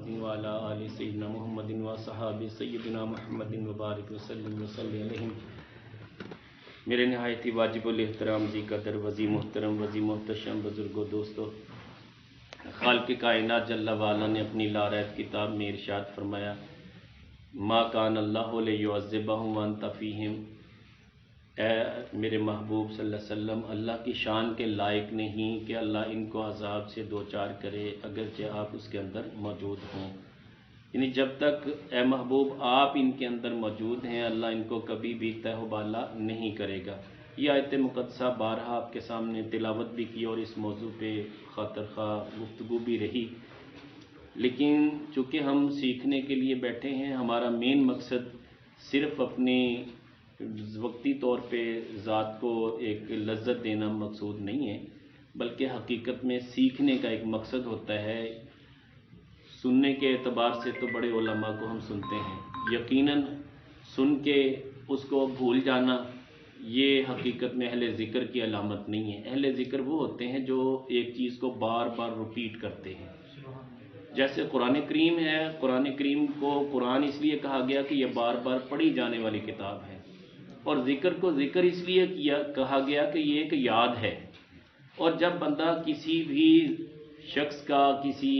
محمد وعلى آل سيدنا محمد وصحابہ سیدنا محمد وبارک وسلم وصلی علیہم۔ میرے نہایت ہی واجب الاحترام ذی قدر وزی محترم وزی محتشم بزرگوں دوستو، خالق کائنات جل وعلا نے اپنی لا ریب کتاب میں ارشاد فرمایا، ما کان اللہ لیعذبہم وانت فیہم، اے میرے محبوب صلی اللہ علیہ وسلم، اللہ کی شان کے لائق نہیں کہ اللہ ان کو عذاب سے دوچار کرے اگرچہ آپ اس کے اندر موجود ہوں۔ یعنی جب تک اے محبوب آپ ان کے اندر موجود ہیں، اللہ ان کو کبھی بھی تہ و بالا نہیں کرے گا۔ یہ آیت مقدسہ بارہا آپ کے سامنے تلاوت بھی کی اور اس موضوع پہ خاطر خواہ گفتگو بھی رہی، لیکن چونکہ ہم سیکھنے کے لیے بیٹھے ہیں، ہمارا مین مقصد صرف اپنی وقتی طور پہ ذات کو ایک لذت دینا مقصود نہیں ہے، بلکہ حقیقت میں سیکھنے کا ایک مقصد ہوتا ہے۔ سننے کے اعتبار سے تو بڑے علماء کو ہم سنتے ہیں، یقیناً سن کے اس کو بھول جانا یہ حقیقت میں اہل ذکر کی علامت نہیں ہے۔ اہل ذکر وہ ہوتے ہیں جو ایک چیز کو بار بار ریپیٹ کرتے ہیں۔ جیسے قرآن کریم ہے، قرآن کریم کو قرآن اس لیے کہا گیا کہ یہ بار بار پڑھی جانے والی کتاب ہے، اور ذکر کو ذکر اس لیے کہا گیا کہ یہ ایک یاد ہے۔ اور جب بندہ کسی بھی شخص کا کسی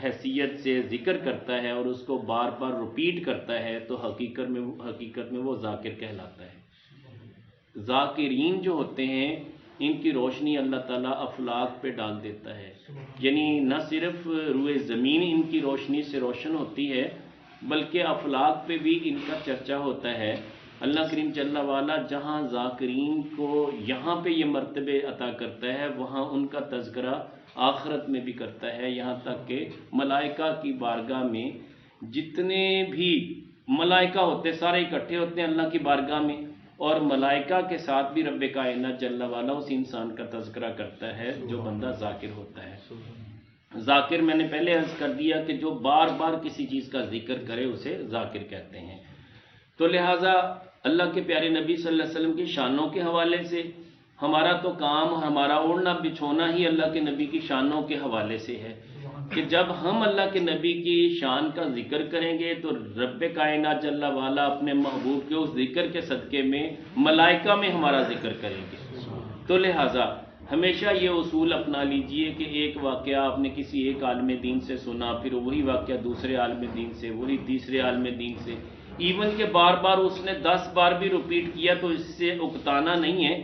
حیثیت سے ذکر کرتا ہے اور اس کو بار بار ریپیٹ کرتا ہے تو حقیقت میں وہ ذاکر کہلاتا ہے۔ ذاکرین جو ہوتے ہیں ان کی روشنی اللہ تعالیٰ افلاک پہ ڈال دیتا ہے، یعنی نہ صرف روئے زمین ان کی روشنی سے روشن ہوتی ہے بلکہ افلاک پہ بھی ان کا چرچا ہوتا ہے۔ اللہ کریم جل وعلا جہاں ذاکرین کو یہاں پہ یہ مرتبے عطا کرتا ہے، وہاں ان کا تذکرہ آخرت میں بھی کرتا ہے، یہاں تک کہ ملائکہ کی بارگاہ میں جتنے بھی ملائکہ ہوتے سارے اکٹھے ہوتے ہیں اللہ کی بارگاہ میں، اور ملائکہ کے ساتھ بھی رب کائنات جل وعلا اس انسان کا تذکرہ کرتا ہے جو بندہ ذاکر ہوتا ہے۔ ذاکر میں نے پہلے عرض کر دیا کہ جو بار بار کسی چیز کا ذکر کرے اسے ذاکر کہتے ہیں۔ تو لہٰذا اللہ کے پیارے نبی صلی اللہ علیہ وسلم کی شانوں کے حوالے سے ہمارا تو کام، ہمارا اوڑھنا بچھونا ہی اللہ کے نبی کی شانوں کے حوالے سے ہے کہ جب ہم اللہ کے نبی کی شان کا ذکر کریں گے تو رب کائنات جل وعلا اپنے محبوب کے اس ذکر کے صدقے میں ملائکہ میں ہمارا ذکر کریں گے۔ تو لہٰذا ہمیشہ یہ اصول اپنا لیجئے کہ ایک واقعہ آپ نے کسی ایک عالم دین سے سنا، پھر وہی واقعہ دوسرے عالم دین سے، وہی تیسرے عالم دین سے، ایون کہ بار بار اس نے 10 بار بھی ریپیٹ کیا تو اس سے اکتانا نہیں ہے،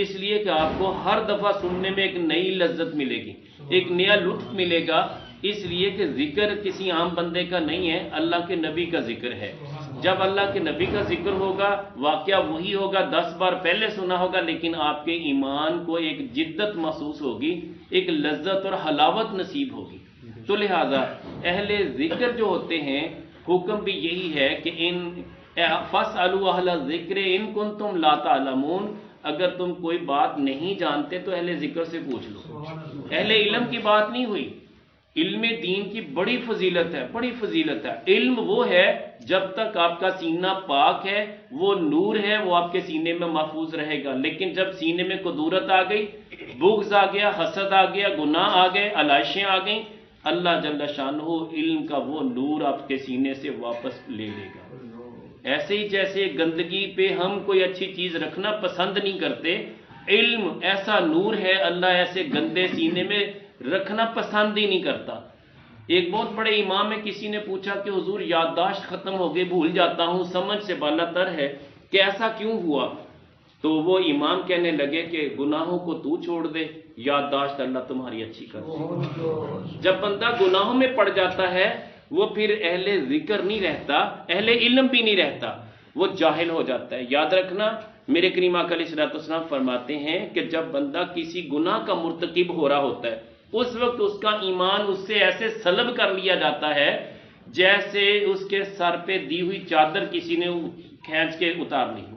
اس لیے کہ آپ کو ہر دفعہ سننے میں ایک نئی لذت ملے گی، ایک نیا لطف ملے گا، اس لیے کہ ذکر کسی عام بندے کا نہیں ہے، اللہ کے نبی کا ذکر ہے۔ جب اللہ کے نبی کا ذکر ہوگا واقعہ وہی ہوگا، 10 بار پہلے سنا ہوگا، لیکن آپ کے ایمان کو ایک جدت محسوس ہوگی، ایک لذت اور حلاوت نصیب ہوگی۔ تو لہٰذا اہل ذکر جو ہوتے ہیں حکم بھی یہی ہے کہ فَاسْأَلُوا أَهْلَ الذِّكْرِ إِن كُنتُمْ لَا تَعْلَمُونَ، اگر تم کوئی بات نہیں جانتے تو اہل ذکر سے پوچھ لو۔ اہل علم کی بات نہیں ہوئی، علم دین کی بڑی فضیلت ہے، بڑی فضیلت ہے۔ علم وہ ہے جب تک آپ کا سینہ پاک ہے، وہ نور ہے، وہ آپ کے سینے میں محفوظ رہے گا، لیکن جب سینے میں کدورت آ گئی، بغض آ گیا، حسد آ گیا، گناہ آ گئے، علائشیں آ گئیں، اللہ جل شانہ علم کا وہ نور آپ کے سینے سے واپس لے لے گا۔ ایسے ہی جیسے گندگی پہ ہم کوئی اچھی چیز رکھنا پسند نہیں کرتے، علم ایسا نور ہے اللہ ایسے گندے سینے میں رکھنا پسند ہی نہیں کرتا۔ ایک بہت بڑے امام ہے، کسی نے پوچھا کہ حضور یادداشت ختم ہو گئی، بھول جاتا ہوں، سمجھ سے بالا تر ہے کہ ایسا کیوں ہوا؟ تو وہ امام کہنے لگے کہ گناہوں کو تو چھوڑ دے، یادداشت اللہ تمہاری اچھی کر دے۔ جب بندہ گناہوں میں پڑ جاتا ہے وہ پھر اہل ذکر نہیں رہتا، اہل علم بھی نہیں رہتا، وہ جاہل ہو جاتا ہے۔ یاد رکھنا میرے کریم آقا علیہ الصلوۃ والسلام فرماتے ہیں کہ جب بندہ کسی گناہ کا مرتکب ہو رہا ہوتا ہے اس وقت اس کا ایمان اس سے ایسے سلب کر لیا جاتا ہے جیسے اس کے سر پہ دی ہوئی چادر کسی نے کھینچ کے اتار لی ہو۔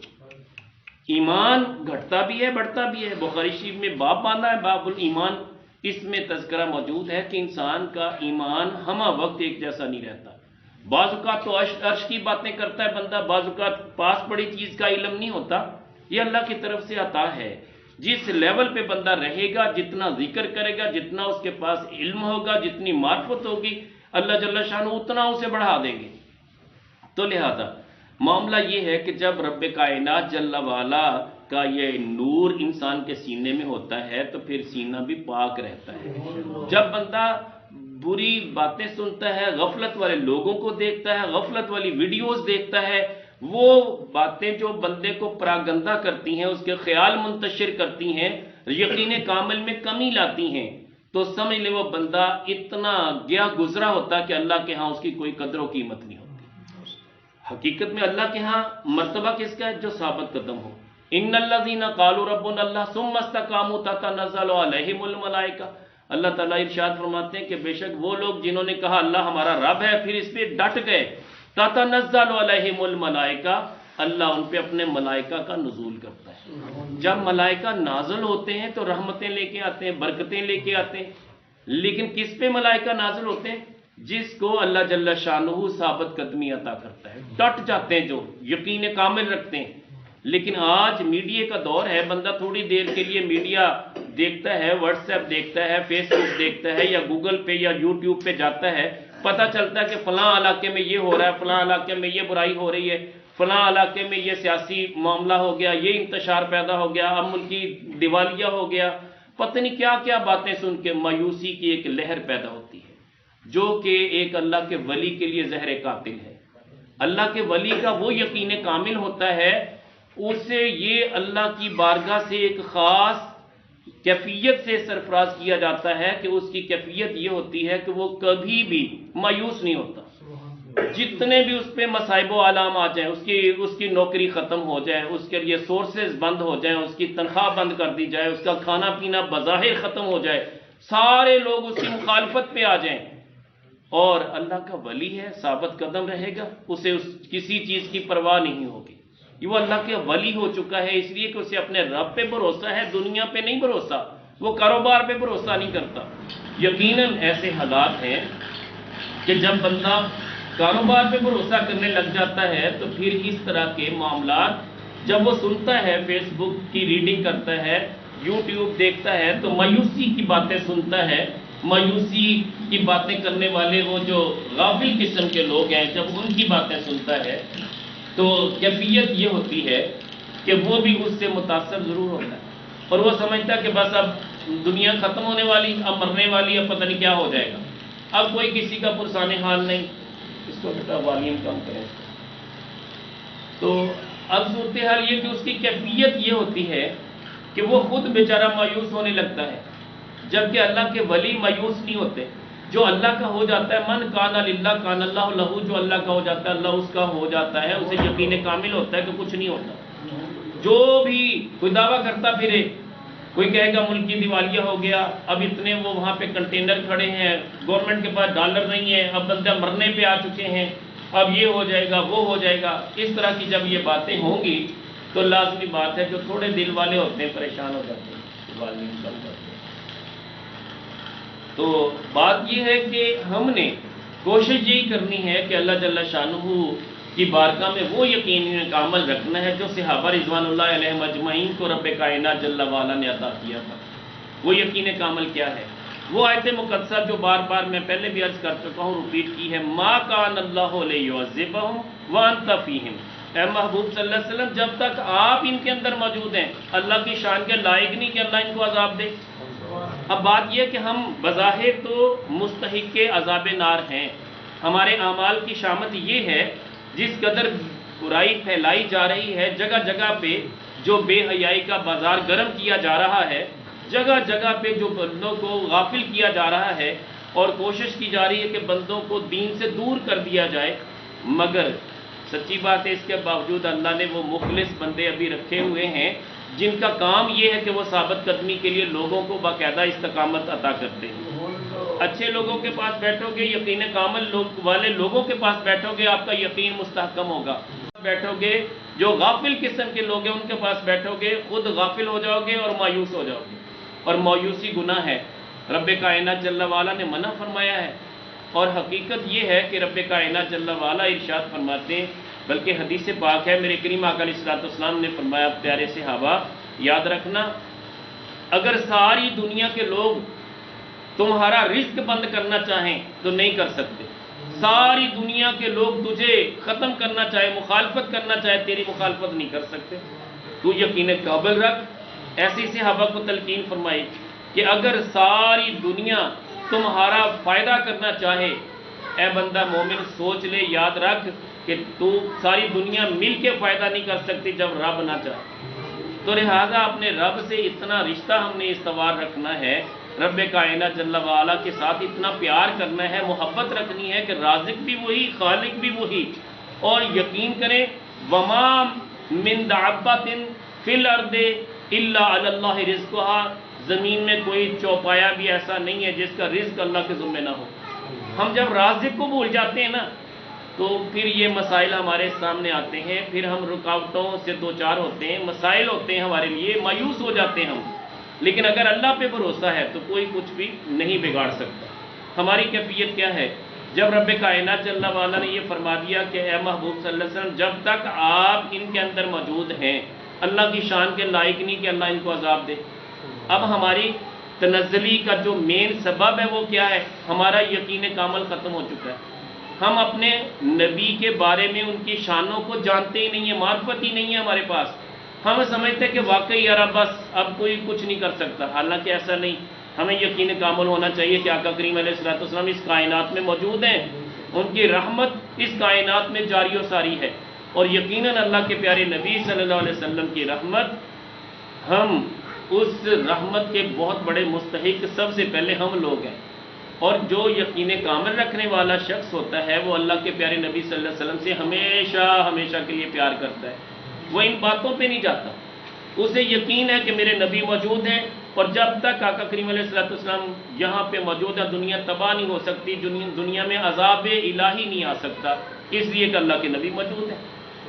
ایمان گھٹتا بھی ہے بڑھتا بھی ہے۔ بخاری شریف میں باب باندھا ہے باب الایمان، اس میں تذکرہ موجود ہے کہ انسان کا ایمان ہمہ وقت ایک جیسا نہیں رہتا۔ بعض اوقات تو عرش کی باتیں کرتا ہے بندہ، بعض اوقات پاس بڑی چیز کا علم نہیں ہوتا، یہ اللہ کی طرف سے عطا ہے۔ جس لیول پہ بندہ رہے گا، جتنا ذکر کرے گا، جتنا اس کے پاس علم ہوگا، جتنی معرفت ہوگی، اللہ جل شانہ اتنا اسے بڑھا دیں گے۔ تو لہذا معاملہ یہ ہے کہ جب رب کائنات جل والا کا یہ نور انسان کے سینے میں ہوتا ہے تو پھر سینہ بھی پاک رہتا ہے۔ جب بندہ بری باتیں سنتا ہے، غفلت والے لوگوں کو دیکھتا ہے، غفلت والی ویڈیوز دیکھتا ہے، وہ باتیں جو بندے کو پراگندہ کرتی ہیں، اس کے خیال منتشر کرتی ہیں، یقین کامل میں کمی لاتی ہیں، تو سمجھ لے وہ بندہ اتنا گیا گزرا ہوتا کہ اللہ کے ہاں اس کی کوئی قدر و قیمت نہیں ہوتی۔ حقیقت میں اللہ کے ہاں مرتبہ کس کا ہے؟ جو ثابت قدم ہو۔ ان الذین قالوا ربنا اللہ ثم استقاموا تتنزل علیہم الملائکہ، اللہ تعالیٰ ارشاد فرماتے ہیں کہ بے شک وہ لوگ جنہوں نے کہا اللہ ہمارا رب ہے، پھر اس پہ ڈٹ گئے، تتنزل علیہم الملائکہ، اللہ ان پہ اپنے ملائکہ کا نزول کرتا ہے۔ جب ملائکہ نازل ہوتے ہیں تو رحمتیں لے کے آتے ہیں، برکتیں لے کے آتے ہیں، لیکن کس پہ ملائکہ نازل ہوتے ہیں؟ جس کو اللہ جل شانہ ثابت قدمی عطا کرتا ہے، ڈٹ جاتے ہیں، جو یقین کامل رکھتے ہیں۔ لیکن آج میڈیا کا دور ہے، بندہ تھوڑی دیر کے لیے میڈیا دیکھتا ہے، واٹس ایپ دیکھتا ہے، فیس بک دیکھتا ہے، یا گوگل پہ یا یوٹیوب پہ جاتا ہے، پتہ چلتا ہے کہ فلاں علاقے میں یہ ہو رہا ہے، فلاں علاقے میں یہ برائی ہو رہی ہے، فلاں علاقے میں یہ سیاسی معاملہ ہو گیا، یہ انتشار پیدا ہو گیا، اب ملکی دیوالیہ ہو گیا، پتہ نہیں کیا کیا باتیں سن کے مایوسی کی ایک لہر پیدا ہوتی ہے، جو کہ ایک اللہ کے ولی کے لیے زہر قاتل ہے۔ اللہ کے ولی کا وہ یقین کامل ہوتا ہے، اسے یہ اللہ کی بارگاہ سے ایک خاص کیفیت سے سرفراز کیا جاتا ہے کہ اس کی کیفیت یہ ہوتی ہے کہ وہ کبھی بھی مایوس نہیں ہوتا۔ جتنے بھی اس پہ مصائب و آلام آ جائیں، اس کی نوکری ختم ہو جائے، اس کے لیے سورسز بند ہو جائیں، اس کی تنخواہ بند کر دی جائے، اس کا کھانا پینا بظاہر ختم ہو جائے، سارے لوگ اس کی مخالفت پہ آ جائیں، اور اللہ کا ولی ہے، ثابت قدم رہے گا، اسے کسی چیز کی پرواہ نہیں ہوگی۔ یہ وہ اللہ کے ولی ہو چکا ہے، اس لیے کہ اسے اپنے رب پہ بھروسہ ہے، دنیا پہ نہیں بھروسہ، وہ کاروبار پہ بھروسہ نہیں کرتا۔ یقیناً ایسے حالات ہیں کہ جب بندہ کاروبار پہ بھروسہ کرنے لگ جاتا ہے تو پھر اس طرح کے معاملات جب وہ سنتا ہے، فیس بک کی ریڈنگ کرتا ہے، یوٹیوب دیکھتا ہے، تو مایوسی کی باتیں سنتا ہے۔ مایوسی کی باتیں کرنے والے وہ جو غافل قسم کے لوگ ہیں، جب ان کی باتیں سنتا ہے تو کیفیت یہ ہوتی ہے کہ وہ بھی اس سے متاثر ضرور ہوتا ہے، اور وہ سمجھتا ہے کہ بس اب دنیا ختم ہونے والی، اب مرنے والی، اب پتہ نہیں کیا ہو جائے گا، اب کوئی کسی کا پرسان حال نہیں۔ اس کو بیٹا والیوم کم کریں۔ تو اب صورتحال یہ کہ اس کی کیفیت یہ ہوتی ہے کہ وہ خود بیچارہ مایوس ہونے لگتا ہے، جبکہ اللہ کے ولی مایوس نہیں ہوتے۔ جو اللہ کا ہو جاتا ہے، من کان للہ کان اللہ لہو، جو اللہ کا ہو جاتا ہے اللہ اس کا ہو جاتا ہے، اسے یقین کامل ہوتا ہے کہ کچھ نہیں ہوتا۔ جو بھی کوئی دعویٰ کرتا پھرے، کوئی کہے گا ملکی دیوالیہ ہو گیا، اب اتنے وہ وہاں پہ کنٹینر کھڑے ہیں، گورنمنٹ کے پاس ڈالر نہیں ہے، اب بندہ مرنے پہ آ چکے ہیں، اب یہ ہو جائے گا، وہ ہو جائے گا۔ اس طرح کی جب یہ باتیں ہوں گی تو لازمی بات ہے جو تھوڑے دل والے ہوتے ہیں پریشان ہو جاتے ہیں، والیوم کم کرتے ہیں۔ تو بات یہ ہے کہ ہم نے کوشش یہی کرنی ہے کہ اللہ جل شانہ کی بارگاہ میں وہ یقین کامل رکھنا ہے جو صحابہ رضوان اللہ علیہم اجمعین کو رب کائنات جل وعلا نے عطا کیا تھا۔ وہ یقین کامل کیا ہے؟ وہ آیت مقدسہ جو بار بار میں پہلے بھی عرض کر چکا ہوں، ریپیٹ کی ہے، ما کان اللہ لیعذبہم وانت فیہم۔ اے محبوب صلی اللہ علیہ وسلم، جب تک آپ ان کے اندر موجود ہیں، اللہ کی شان کے لائق نہیں کہ اللہ ان کو عذاب دے۔ اب بات یہ کہ ہم بظاہر تو مستحق عذاب نار ہیں، ہمارے اعمال کی شامت یہ ہے، جس قدر برائی پھیلائی جا رہی ہے، جگہ جگہ پہ جو بے حیائی کا بازار گرم کیا جا رہا ہے، جگہ جگہ پہ جو بندوں کو غافل کیا جا رہا ہے، اور کوشش کی جا رہی ہے کہ بندوں کو دین سے دور کر دیا جائے، مگر سچی بات ہے اس کے باوجود اللہ نے وہ مخلص بندے ابھی رکھے ہوئے ہیں جن کا کام یہ ہے کہ وہ ثابت قدمی کے لیے لوگوں کو باقاعدہ استقامت عطا کرتے ہیں۔ اچھے لوگوں کے پاس بیٹھو گے، یقین کامل والے لوگوں کے پاس بیٹھو گے، آپ کا یقین مستحکم ہوگا۔ بیٹھو گے جو غافل قسم کے لوگ ہیں ان کے پاس بیٹھو گے، خود غافل ہو جاؤ گے اور مایوس ہو جاؤ گے، اور مایوسی گناہ ہے، رب کائنات جل وعلا نے منع فرمایا ہے۔ اور حقیقت یہ ہے کہ رب کائنات جل وعلا ارشاد فرماتے ہیں، بلکہ حدیث پاک ہے، میرے کریم آقا علیہ السلام نے فرمایا، پیارے صحابہ یاد رکھنا، اگر ساری دنیا کے لوگ تمہارا رزق بند کرنا چاہیں تو نہیں کر سکتے. ساری دنیا کے لوگ تجھے ختم کرنا چاہے، مخالفت کرنا چاہے، تیری مخالفت نہیں کر سکتے. تو یقین قابل رکھ. ایسی صحابہ کو تلقین فرمائی کہ اگر ساری دنیا تمہارا فائدہ کرنا چاہے، اے بندہ مومن سوچ لے، یاد رکھ کہ تو ساری دنیا مل کے فائدہ نہیں کر سکتی جب رب نہ چاہے. تو لہٰذا اپنے رب سے اتنا رشتہ ہم نے استوار رکھنا ہے، رب کائنات جل وعلا کے ساتھ اتنا پیار کرنا ہے، محبت رکھنی ہے کہ رازق بھی وہی، خالق بھی وہی. اور یقین کریں وما من دابۃ فی الارض الا علی اللہ رزقها، زمین میں کوئی چوپایا بھی ایسا نہیں ہے جس کا رزق اللہ کے ذمہ نہ ہو. ہم جب رازق کو بھول جاتے ہیں نا تو پھر یہ مسائل ہمارے سامنے آتے ہیں، پھر ہم رکاوٹوں سے دوچار ہوتے ہیں، مسائل ہوتے ہیں ہمارے لیے، مایوس ہو جاتے ہیں ہم. لیکن اگر اللہ پہ بھروسہ ہے تو کوئی کچھ بھی نہیں بگاڑ سکتا. ہماری کیفیت کیا ہے؟ جب رب کائنات جل وعلا نے یہ فرما دیا کہ اے محبوب صلی اللہ علیہ وسلم جب تک آپ ان کے اندر موجود ہیں اللہ کی شان کے لائق نہیں کہ اللہ ان کو عذاب دے. اب ہماری تنزلی کا جو مین سبب ہے وہ کیا ہے؟ ہمارا یقین کامل ختم ہو چکا ہے. ہم اپنے نبی کے بارے میں ان کی شانوں کو جانتے ہی نہیں ہیں، معرفت ہی نہیں ہے ہمارے پاس. ہم سمجھتے ہیں کہ واقعی یار بس اب کوئی کچھ نہیں کر سکتا، حالانکہ ایسا نہیں. ہمیں یقین کامل ہونا چاہیے کہ آقا کریم علیہ الصلوۃ والسلام اس کائنات میں موجود ہیں، ان کی رحمت اس کائنات میں جاری و ساری ہے. اور یقیناً اللہ کے پیارے نبی صلی اللہ علیہ وسلم کی رحمت، ہم اس رحمت کے بہت بڑے مستحق سب سے پہلے ہم لوگ ہیں. اور جو یقین کامل رکھنے والا شخص ہوتا ہے وہ اللہ کے پیارے نبی صلی اللہ علیہ وسلم سے ہمیشہ ہمیشہ کے لیے پیار کرتا ہے. وہ ان باتوں پہ نہیں جاتا، اسے یقین ہے کہ میرے نبی موجود ہیں، اور جب تک آقا کریم علیہ الصلوۃ والسلام یہاں پہ موجود ہے دنیا تباہ نہیں ہو سکتی، دنیا میں عذاب الہی نہیں آ سکتا، اس لیے کہ اللہ کے نبی موجود ہیں.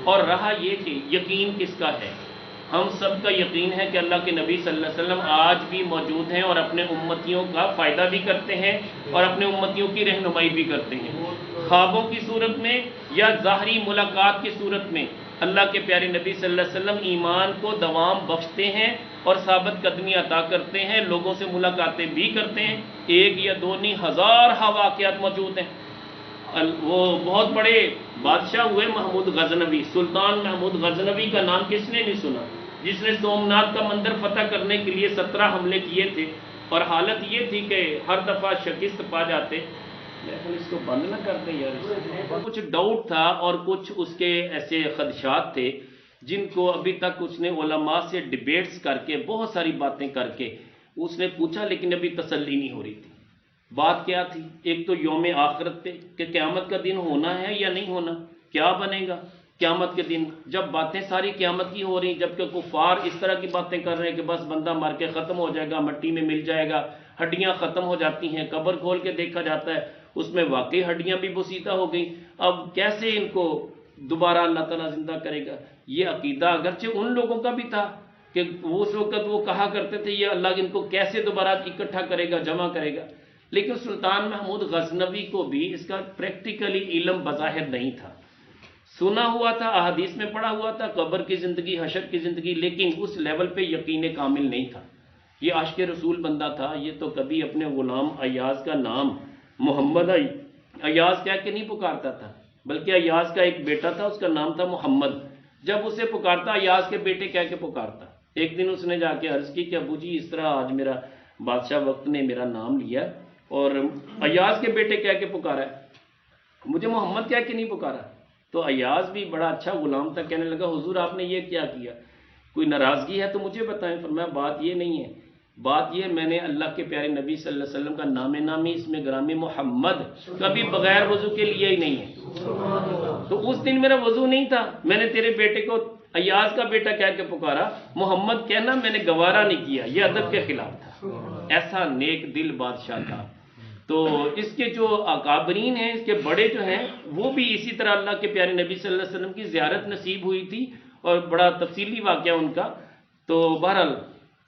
اور رہا یہ کہ یقین کس کا ہے؟ ہم سب کا یقین ہے کہ اللہ کے نبی صلی اللہ علیہ وسلم آج بھی موجود ہیں اور اپنے امتیوں کا فائدہ بھی کرتے ہیں اور اپنے امتیوں کی رہنمائی بھی کرتے ہیں، خوابوں کی صورت میں یا ظاہری ملاقات کی صورت میں. اللہ کے پیارے نبی صلی اللہ علیہ وسلم ایمان کو دوام بخشتے ہیں اور ثابت قدمی عطا کرتے ہیں، لوگوں سے ملاقاتیں بھی کرتے ہیں. ایک یا دو نہیں، ہزارہ واقعات موجود ہیں. وہ بہت بڑے بادشاہ ہوئے محمود غزنوی، سلطان محمود غزنوی کا نام کس نے نہیں سنا؟ جس نے سومناتھ کا مندر فتح کرنے کے لیے 17 حملے کیے تھے، اور حالت یہ تھی کہ ہر دفعہ شکست پا جاتے. اس کو بند نہ کرتے یار. کچھ ڈاؤٹ تھا اور کچھ اس کے ایسے خدشات تھے جن کو ابھی تک اس نے علماء سے ڈیبیٹس کر کے بہت ساری باتیں کر کے اس نے پوچھا، لیکن ابھی تسلی نہیں ہو رہی تھی. بات کیا تھی؟ ایک تو یوم آخرت پہ کہ قیامت کا دن ہونا ہے یا نہیں ہونا، کیا بنے گا قیامت کے دن. جب باتیں ساری قیامت کی ہو رہی، جبکہ کفار اس طرح کی باتیں کر رہے ہیں کہ بس بندہ مر کے ختم ہو جائے گا، مٹی میں مل جائے گا، ہڈیاں ختم ہو جاتی ہیں، قبر کھول کے دیکھا جاتا ہے اس میں واقعی ہڈیاں بھی بسیطہ ہو گئیں، اب کیسے ان کو دوبارہ اللہ تعالیٰ زندہ کرے گا. یہ عقیدہ اگرچہ ان لوگوں کا بھی تھا کہ اس وقت وہ کہا کرتے تھے یہ اللہ ان کو کیسے دوبارہ اکٹھا کرے گا، جمع کرے گا. لیکن سلطان محمود غزنوی کو بھی اس کا پریکٹیکلی علم بظاہر نہیں تھا. سنا ہوا تھا، احادیث میں پڑھا ہوا تھا، قبر کی زندگی، حشر کی زندگی، لیکن اس لیول پہ یقین کامل نہیں تھا. یہ عاشق رسول بندہ تھا. یہ تو کبھی اپنے غلام ایاز کا نام محمد ایاز کہہ کے نہیں پکارتا تھا، بلکہ ایاز کا ایک بیٹا تھا، اس کا نام تھا محمد. جب اسے پکارتا ایاز کے بیٹے کہہ کے پکارتا. ایک دن اس نے جا کے عرض کی کہ ابو جی اس طرح آج میرا بادشاہ وقت نے میرا نام لیا اور ایاز کے بیٹے کہہ کے پکارا ہے، مجھے محمد کہہ کے نہیں پکارا. تو ایاز بھی بڑا اچھا غلام تھا، کہنے لگا حضور آپ نے یہ کیا کیا، کوئی ناراضگی ہے تو مجھے بتائیں. فرمایا بات یہ نہیں ہے، بات یہ میں نے اللہ کے پیارے نبی صلی اللہ علیہ وسلم کا نام نامی اس میں گرامی محمد کبھی بغیر وضو کے لیے ہی نہیں ہے. تو اس دن میرا وضو نہیں تھا، میں نے تیرے بیٹے کو ایاز کا بیٹا کہہ کے پکارا، محمد کہنا میں نے گوارا نہیں کیا، یہ ادب کے خلاف تھا. ایسا نیک دل بادشاہ تھا. تو اس کے جو اکابرین ہیں، اس کے بڑے جو ہیں، وہ بھی اسی طرح اللہ کے پیارے نبی صلی اللہ علیہ وسلم کی زیارت نصیب ہوئی تھی اور بڑا تفصیلی واقعہ ان کا. تو بہرحال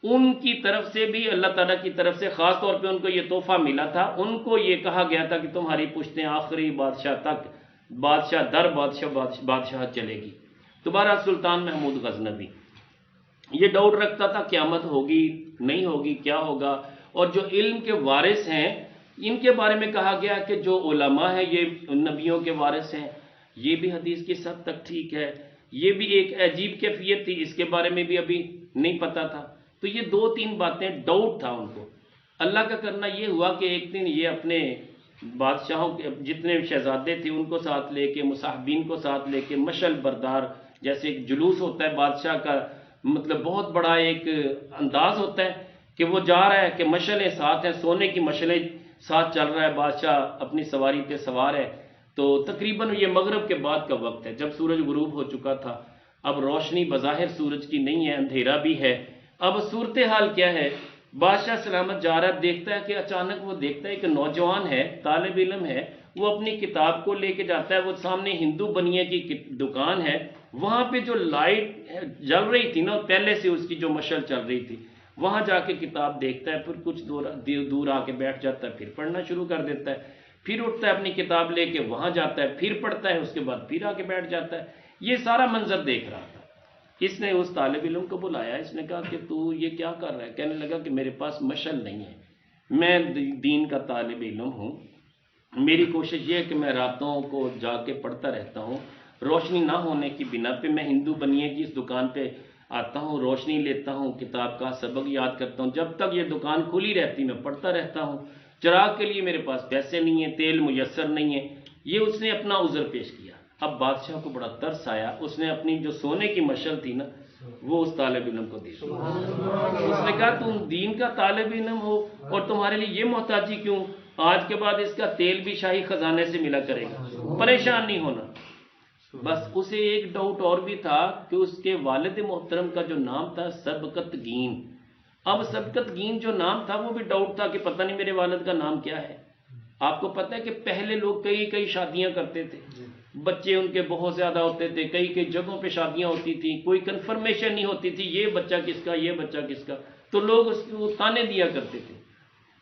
ان کی طرف سے بھی اللہ تعالیٰ کی طرف سے خاص طور پہ ان کو یہ تحفہ ملا تھا. ان کو یہ کہا گیا تھا کہ تمہاری پشتیں آخری بادشاہ تک بادشاہ در بادشاہ چلے گی. دوبارہ سلطان محمود غزنوی یہ ڈاؤٹ رکھتا تھا قیامت ہوگی نہیں ہوگی، کیا ہوگا. اور جو علم کے وارث ہیں ان کے بارے میں کہا گیا کہ جو علماء ہیں یہ نبیوں کے وارث ہیں، یہ بھی حدیث کی حد تک ٹھیک ہے۔ یہ بھی ایک عجیب کیفیت تھی، اس کے بارے میں بھی ابھی نہیں پتا تھا۔ تو یہ 2-3 باتیں ڈاؤٹ تھا ان کو۔ اللہ کا کرنا یہ ہوا کہ ایک دن یہ اپنے بادشاہوں کے جتنے شہزادے تھے ان کو ساتھ لے کے، مصاحبین کو ساتھ لے کے، مشعل بردار جیسے ایک جلوس ہوتا ہے بادشاہ کا، مطلب بہت بڑا ایک انداز ہوتا ہے کہ وہ جا رہا ہے کہ مشعلیں ساتھ ہیں، سونے کی مشعلیں ساتھ چل رہا ہے، بادشاہ اپنی سواری پہ سوار ہے۔ تو تقریباً یہ مغرب کے بعد کا وقت ہے جب سورج غروب ہو چکا تھا۔ اب روشنی بظاہر سورج کی نہیں ہے، اندھیرا بھی ہے۔ اب صورتحال کیا ہے، بادشاہ سلامت جا رہا ہے، دیکھتا ہے کہ اچانک وہ دیکھتا ہے کہ نوجوان ہے، طالب علم ہے، وہ اپنی کتاب کو لے کے جاتا ہے، وہ سامنے ہندو بنیے کی دکان ہے، وہاں پہ جو لائٹ جل رہی تھی نا، پہلے سے اس کی جو مشعل چل رہی تھی، وہاں جا کے کتاب دیکھتا ہے، پھر کچھ دور آ کے بیٹھ جاتا ہے، پھر پڑھنا شروع کر دیتا ہے، پھر اٹھتا ہے اپنی کتاب لے کے وہاں جاتا ہے، پھر پڑھتا ہے، اس کے بعد پھر آ کے بیٹھ جاتا ہے۔ یہ سارا منظر دیکھ رہا تھا۔ اس نے اس طالب علم کو بلایا، اس نے کہا کہ تو یہ کیا کر رہا ہے؟ کہنے لگا کہ میرے پاس مشعل نہیں ہے، میں دین کا طالب علم ہوں، میری کوشش یہ ہے کہ میں راتوں کو جا کے پڑھتا رہتا ہوں، روشنی نہ ہونے کی بنا پہ میں ہندو بنیے کی اس دکان پہ آتا ہوں، روشنی لیتا ہوں، کتاب کا سبق یاد کرتا ہوں، جب تک یہ دکان کھلی رہتی میں پڑھتا رہتا ہوں، چراغ کے لیے میرے پاس پیسے نہیں ہیں، تیل میسر نہیں ہے۔ یہ اس نے اپنا عذر پیش کیا۔ اب بادشاہ کو بڑا ترس آیا، اس نے اپنی جو سونے کی مشعل تھی نا وہ اس طالب علم کو دی۔ اس نے کہا تم دین کا طالب علم ہو اور تمہارے لیے یہ محتاجی کیوں؟ آج کے بعد اس کا تیل بھی شاہی خزانے سے ملا کرے گا، پریشان نہیں ہونا۔ بس اسے ایک ڈاؤٹ اور بھی تھا کہ اس کے والد محترم کا جو نام تھا سبقت گین، اب سبقت گین جو نام تھا وہ بھی ڈاؤٹ تھا کہ پتہ نہیں میرے والد کا نام کیا ہے۔ آپ کو پتہ ہے کہ پہلے لوگ کئی شادیاں کرتے تھے، بچے ان کے بہت زیادہ ہوتے تھے، کئی جگہوں پہ شادیاں ہوتی تھیں، کوئی کنفرمیشن نہیں ہوتی تھی یہ بچہ کس کا، یہ بچہ کس کا، تو لوگ اس کو تانے دیا کرتے تھے۔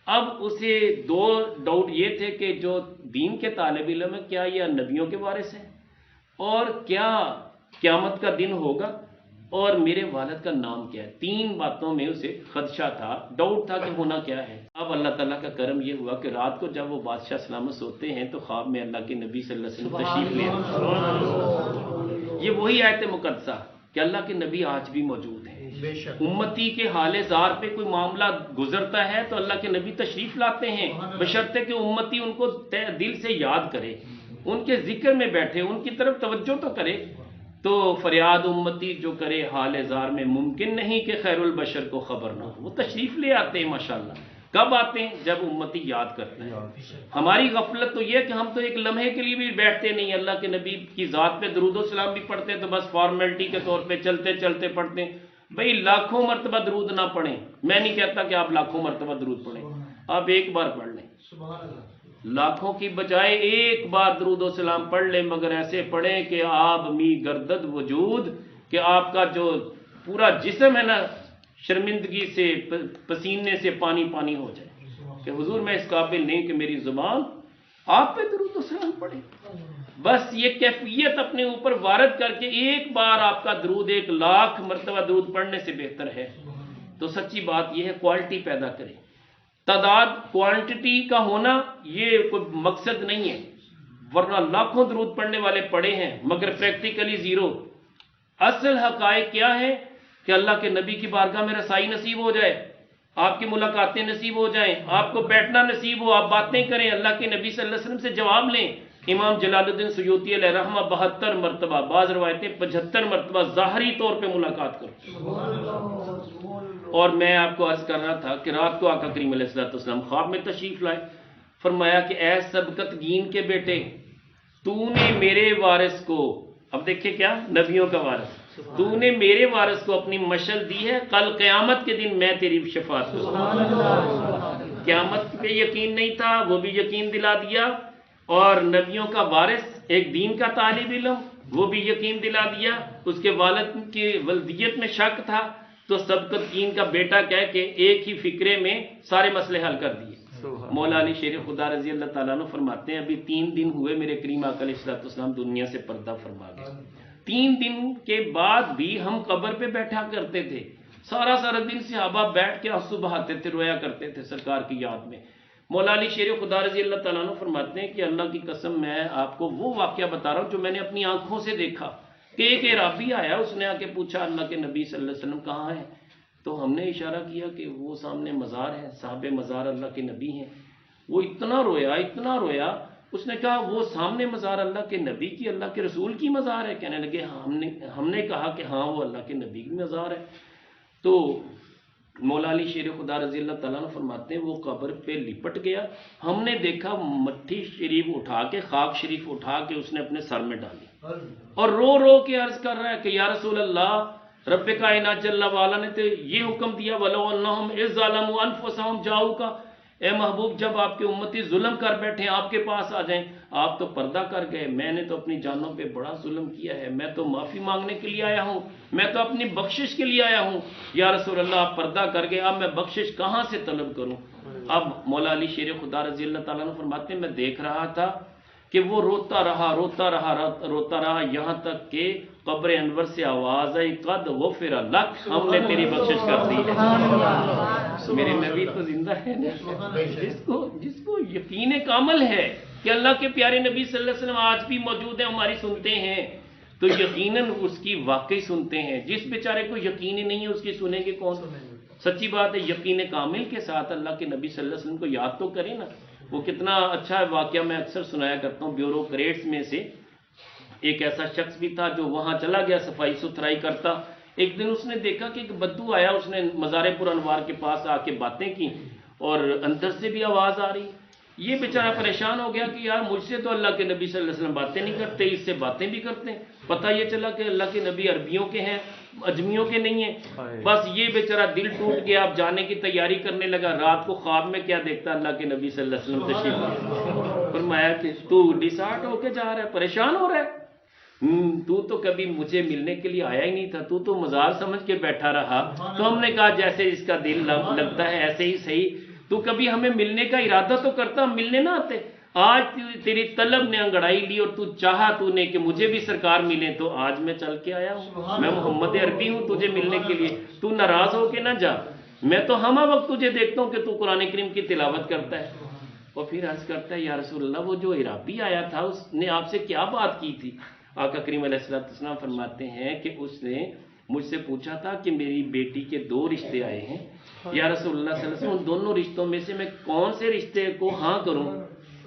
اب اسے 2 ڈاؤٹ یہ تھے کہ جو دین کے طالب علم ہے کیا یہ نبیوں کے وارث ہیں، اور کیا قیامت کا دن ہوگا، اور میرے والد کا نام کیا ہے۔ 3 باتوں میں اسے خدشہ تھا، ڈاؤٹ تھا کہ ہونا کیا ہے۔ اب اللہ تعالیٰ کا کرم یہ ہوا کہ رات کو جب وہ بادشاہ سلامت سوتے ہیں تو خواب میں اللہ کے نبی صلی اللہ علیہ وسلم تشریف لے آتے۔ یہ وہی آیت مقدسہ کہ اللہ کے نبی آج بھی موجود ہیں۔ امتی کے حال زار پہ کوئی معاملہ گزرتا ہے تو اللہ کے نبی تشریف لاتے ہیں، بشرطے کہ امتی ان کو دل سے یاد کرے، ان کے ذکر میں بیٹھے، ان کی طرف توجہ تو کرے۔ تو فریاد امتی جو کرے حال زار میں، ممکن نہیں کہ خیر البشر کو خبر نہ ہو۔ وہ تشریف لے آتے ہیں ماشاءاللہ۔ کب آتے ہیں؟ جب امتی یاد کرتے ہیں۔ ہماری غفلت تو یہ کہ ہم تو ایک لمحے کے لیے بھی بیٹھتے نہیں، اللہ کے نبی کی ذات پہ درود و سلام بھی پڑھتے ہیں تو بس فارمیلٹی کے طور پہ چلتے چلتے پڑھتے ہیں۔ بھئی لاکھوں مرتبہ درود نہ پڑھیں، میں نہیں کہتا کہ آپ لاکھوں مرتبہ درود پڑھیں، آپ ایک بار پڑھ لیں، لاکھوں کی بجائے ایک بار درود و سلام پڑھ لیں، مگر ایسے پڑھیں کہ آپ می گردد وجود، کہ آپ کا جو پورا جسم ہے نا شرمندگی سے، پسینے سے پانی پانی ہو جائے کہ حضور میں اس قابل نہیں کہ میری زبان آپ پہ درود و سلام پڑھے۔ بس یہ کیفیت اپنے اوپر وارد کر کے ایک بار آپ کا درود 1,00,000 مرتبہ درود پڑھنے سے بہتر ہے۔ تو سچی بات یہ ہے کوالٹی پیدا کریں۔ تعداد کوانٹٹی کا ہونا یہ کوئی مقصد نہیں ہے، ورنہ لاکھوں درود پڑھنے والے پڑے ہیں مگر پریکٹیکلی 0۔ اصل حقائق کیا ہے کہ اللہ کے نبی کی بارگاہ میں رسائی نصیب ہو جائے، آپ کی ملاقاتیں نصیب ہو جائیں، آپ کو بیٹھنا نصیب ہو، آپ باتیں کریں، اللہ کے نبی صلی اللہ علیہ وسلم سے جواب لیں۔ امام جلال الدین سیوطی علیہ رحمہ 72 مرتبہ، بعض روایتیں 75 مرتبہ ظاہری طور پہ ملاقات کرو۔ اور میں آپ کو عرض کر رہا تھا کہ رات کو آقا کریم علیہ السلام خواب میں تشریف لائے، فرمایا کہ اے سبقت گین کے بیٹے، تو نے میرے وارث کو، اب دیکھیں کیا، نبیوں کا وارث، تو نے میرے وارث کو اپنی مشعل دی ہے، کل قیامت کے دن میں تیری شفاعت کروں۔ قیامت پہ یقین نہیں تھا، وہ بھی یقین دلا دیا، اور نبیوں کا وارث ایک دین کا طالب علم وہ بھی یقین دلا دیا۔ اس کے والد کی ولدیت میں شک تھا تو سبقت گین کا بیٹا کہہ کے ایک ہی فکرے میں سارے مسئلے حل کر دیے۔ مولا علی شیر خدا رضی اللہ تعالیٰ عنہ فرماتے ہیں ابھی 3 دن ہوئے میرے کریم آقا علیہ السلام دنیا سے پردہ فرما گئے، 3 دن کے بعد بھی ہم قبر پہ بیٹھا کرتے تھے، سارا سارا دن صحابہ بیٹھ کے آنسو بہاتے تھے، رویا کرتے تھے سرکار کی یاد میں۔ مولا علی شیر خدا رضی اللہ تعالیٰ عنہ فرماتے ہیں کہ اللہ کی قسم میں آپ کو وہ واقعہ بتا رہا ہوں جو میں نے اپنی آنکھوں سے دیکھا کہ ایک اعرابی آیا، اس نے آ کے پوچھا اللہ کے نبی صلی اللہ علیہ وسلم کہاں ہیں؟ تو ہم نے اشارہ کیا کہ وہ سامنے مزار ہے، صاحب مزار اللہ کے نبی ہیں۔ وہ اتنا رویا، اس نے کہا وہ سامنے مزار اللہ کے نبی کی، اللہ کے رسول کی مزار ہے؟ کہنے لگے ہم نے کہا کہ ہاں وہ اللہ کے نبی کی مزار ہے۔ تو مولا علی شیر خدا رضی اللہ تعالیٰ عنہ فرماتے ہیں وہ قبر پہ لپٹ گیا، ہم نے دیکھا مٹھی شریف اٹھا کے، خاک شریف اٹھا کے اس نے اپنے سر میں ڈالی اور رو رو کے عرض کر رہا ہے کہ یا رسول اللہ، رب کائنات جل وعلا نے تو یہ حکم دیا وَلَوْ أَنَّهُمْ إِذْ ظَلَمُوا أَنفُسَهُمْ جَاءُوكَ، اے محبوب جب آپ کے امتی ظلم کر بیٹھیں آپ کے پاس آ جائیں، آپ تو پردہ کر گئے، میں نے تو اپنی جانوں پہ بڑا ظلم کیا ہے، میں تو معافی مانگنے کے لیے آیا ہوں، میں تو اپنی بخشش کے لیے آیا ہوں، یا رسول اللہ آپ پردہ کر گئے، اب میں بخشش کہاں سے طلب کروں؟ اب مولا علی شیر خدا رضی اللہ تعالیٰ عنہ فرماتے ہیں میں دیکھ رہا تھا کہ وہ روتا رہا یہاں تک کہ قبر انور سے آواز آئی قد غفر لک، ہم نے تیری بخشش کر دی ہے۔ میرے نبی تو زندہ ہے نا، جس کو یقین کامل ہے کہ اللہ کے پیارے نبی صلی اللہ علیہ وسلم آج بھی موجود ہیں، ہماری سنتے ہیں تو یقیناً اس کی واقعی سنتے ہیں۔ جس بیچارے کو یقین ہی نہیں ہے اس کی سنیں گے کون؟ سچی بات ہے، یقین کامل کے ساتھ اللہ کے نبی صلی اللہ علیہ وسلم کو یاد تو کریں نا۔ وہ کتنا اچھا واقعہ میں اکثر سنایا کرتا ہوں، بیوروکریٹس میں سے ایک ایسا شخص بھی تھا جو وہاں چلا گیا صفائی ستھرائی کرتا۔ ایک دن اس نے دیکھا کہ ایک بدو آیا، اس نے مزار پر انوار کے پاس آ کے باتیں کی اور اندر سے بھی آواز آ رہی۔ یہ بیچارہ پریشان ہو گیا کہ یار مجھ سے تو اللہ کے نبی صلی اللہ علیہ وسلم باتیں نہیں کرتے، اس سے باتیں بھی کرتے ہیں۔ پتہ یہ چلا کہ اللہ کے نبی عربیوں کے ہیں، اجمیوں کے نہیں ہیں۔ بس یہ بیچارہ دل ٹوٹ گیا، اب جانے کی تیاری کرنے لگا۔ رات کو خواب میں کیا دیکھتا؟ اللہ کے نبی صلی اللہ علیہ وسلم تشریف فرمایا کہ تو ڈسارٹ ہو کے جا رہا ہے، پریشان ہو رہا ہے، تو کبھی مجھے ملنے کے لیے آیا ہی نہیں تھا، تو مزار سمجھ کے بیٹھا رہا۔ تو ہم نے کہا جیسے اس کا دل لگتا ہے ایسے ہی صحیح، تو کبھی ہمیں ملنے کا ارادہ تو کرتا، ہم ملنے نہ آتے۔ آج تیری طلب نے انگڑائی لی اور تو چاہا تو نے کہ مجھے بھی سرکار ملیں، تو آج میں چل کے آیا ہوں۔ میں محمد عربی ہوں تجھے ملنے کے لیے، تو ناراض ہو کے نہ جا۔ میں تو ہمہ وقت تجھے دیکھتا ہوں کہ تو قرآن کریم کی تلاوت کرتا ہے۔ اور پھر عرض کرتا ہے یا رسول اللہ وہ جو عرابی آیا تھا اس نے آپ سے کیا بات کی تھی؟ آقا کریم علیہ السلام فرماتے ہیں کہ اس نے مجھ سے پوچھا تھا کہ میری بیٹی کے 2 رشتے آئے ہیں، یا رسول اللہ صلی اللہ علیہ وسلم ان دونوں رشتوں میں سے میں کون سے رشتے کو ہاں کروں؟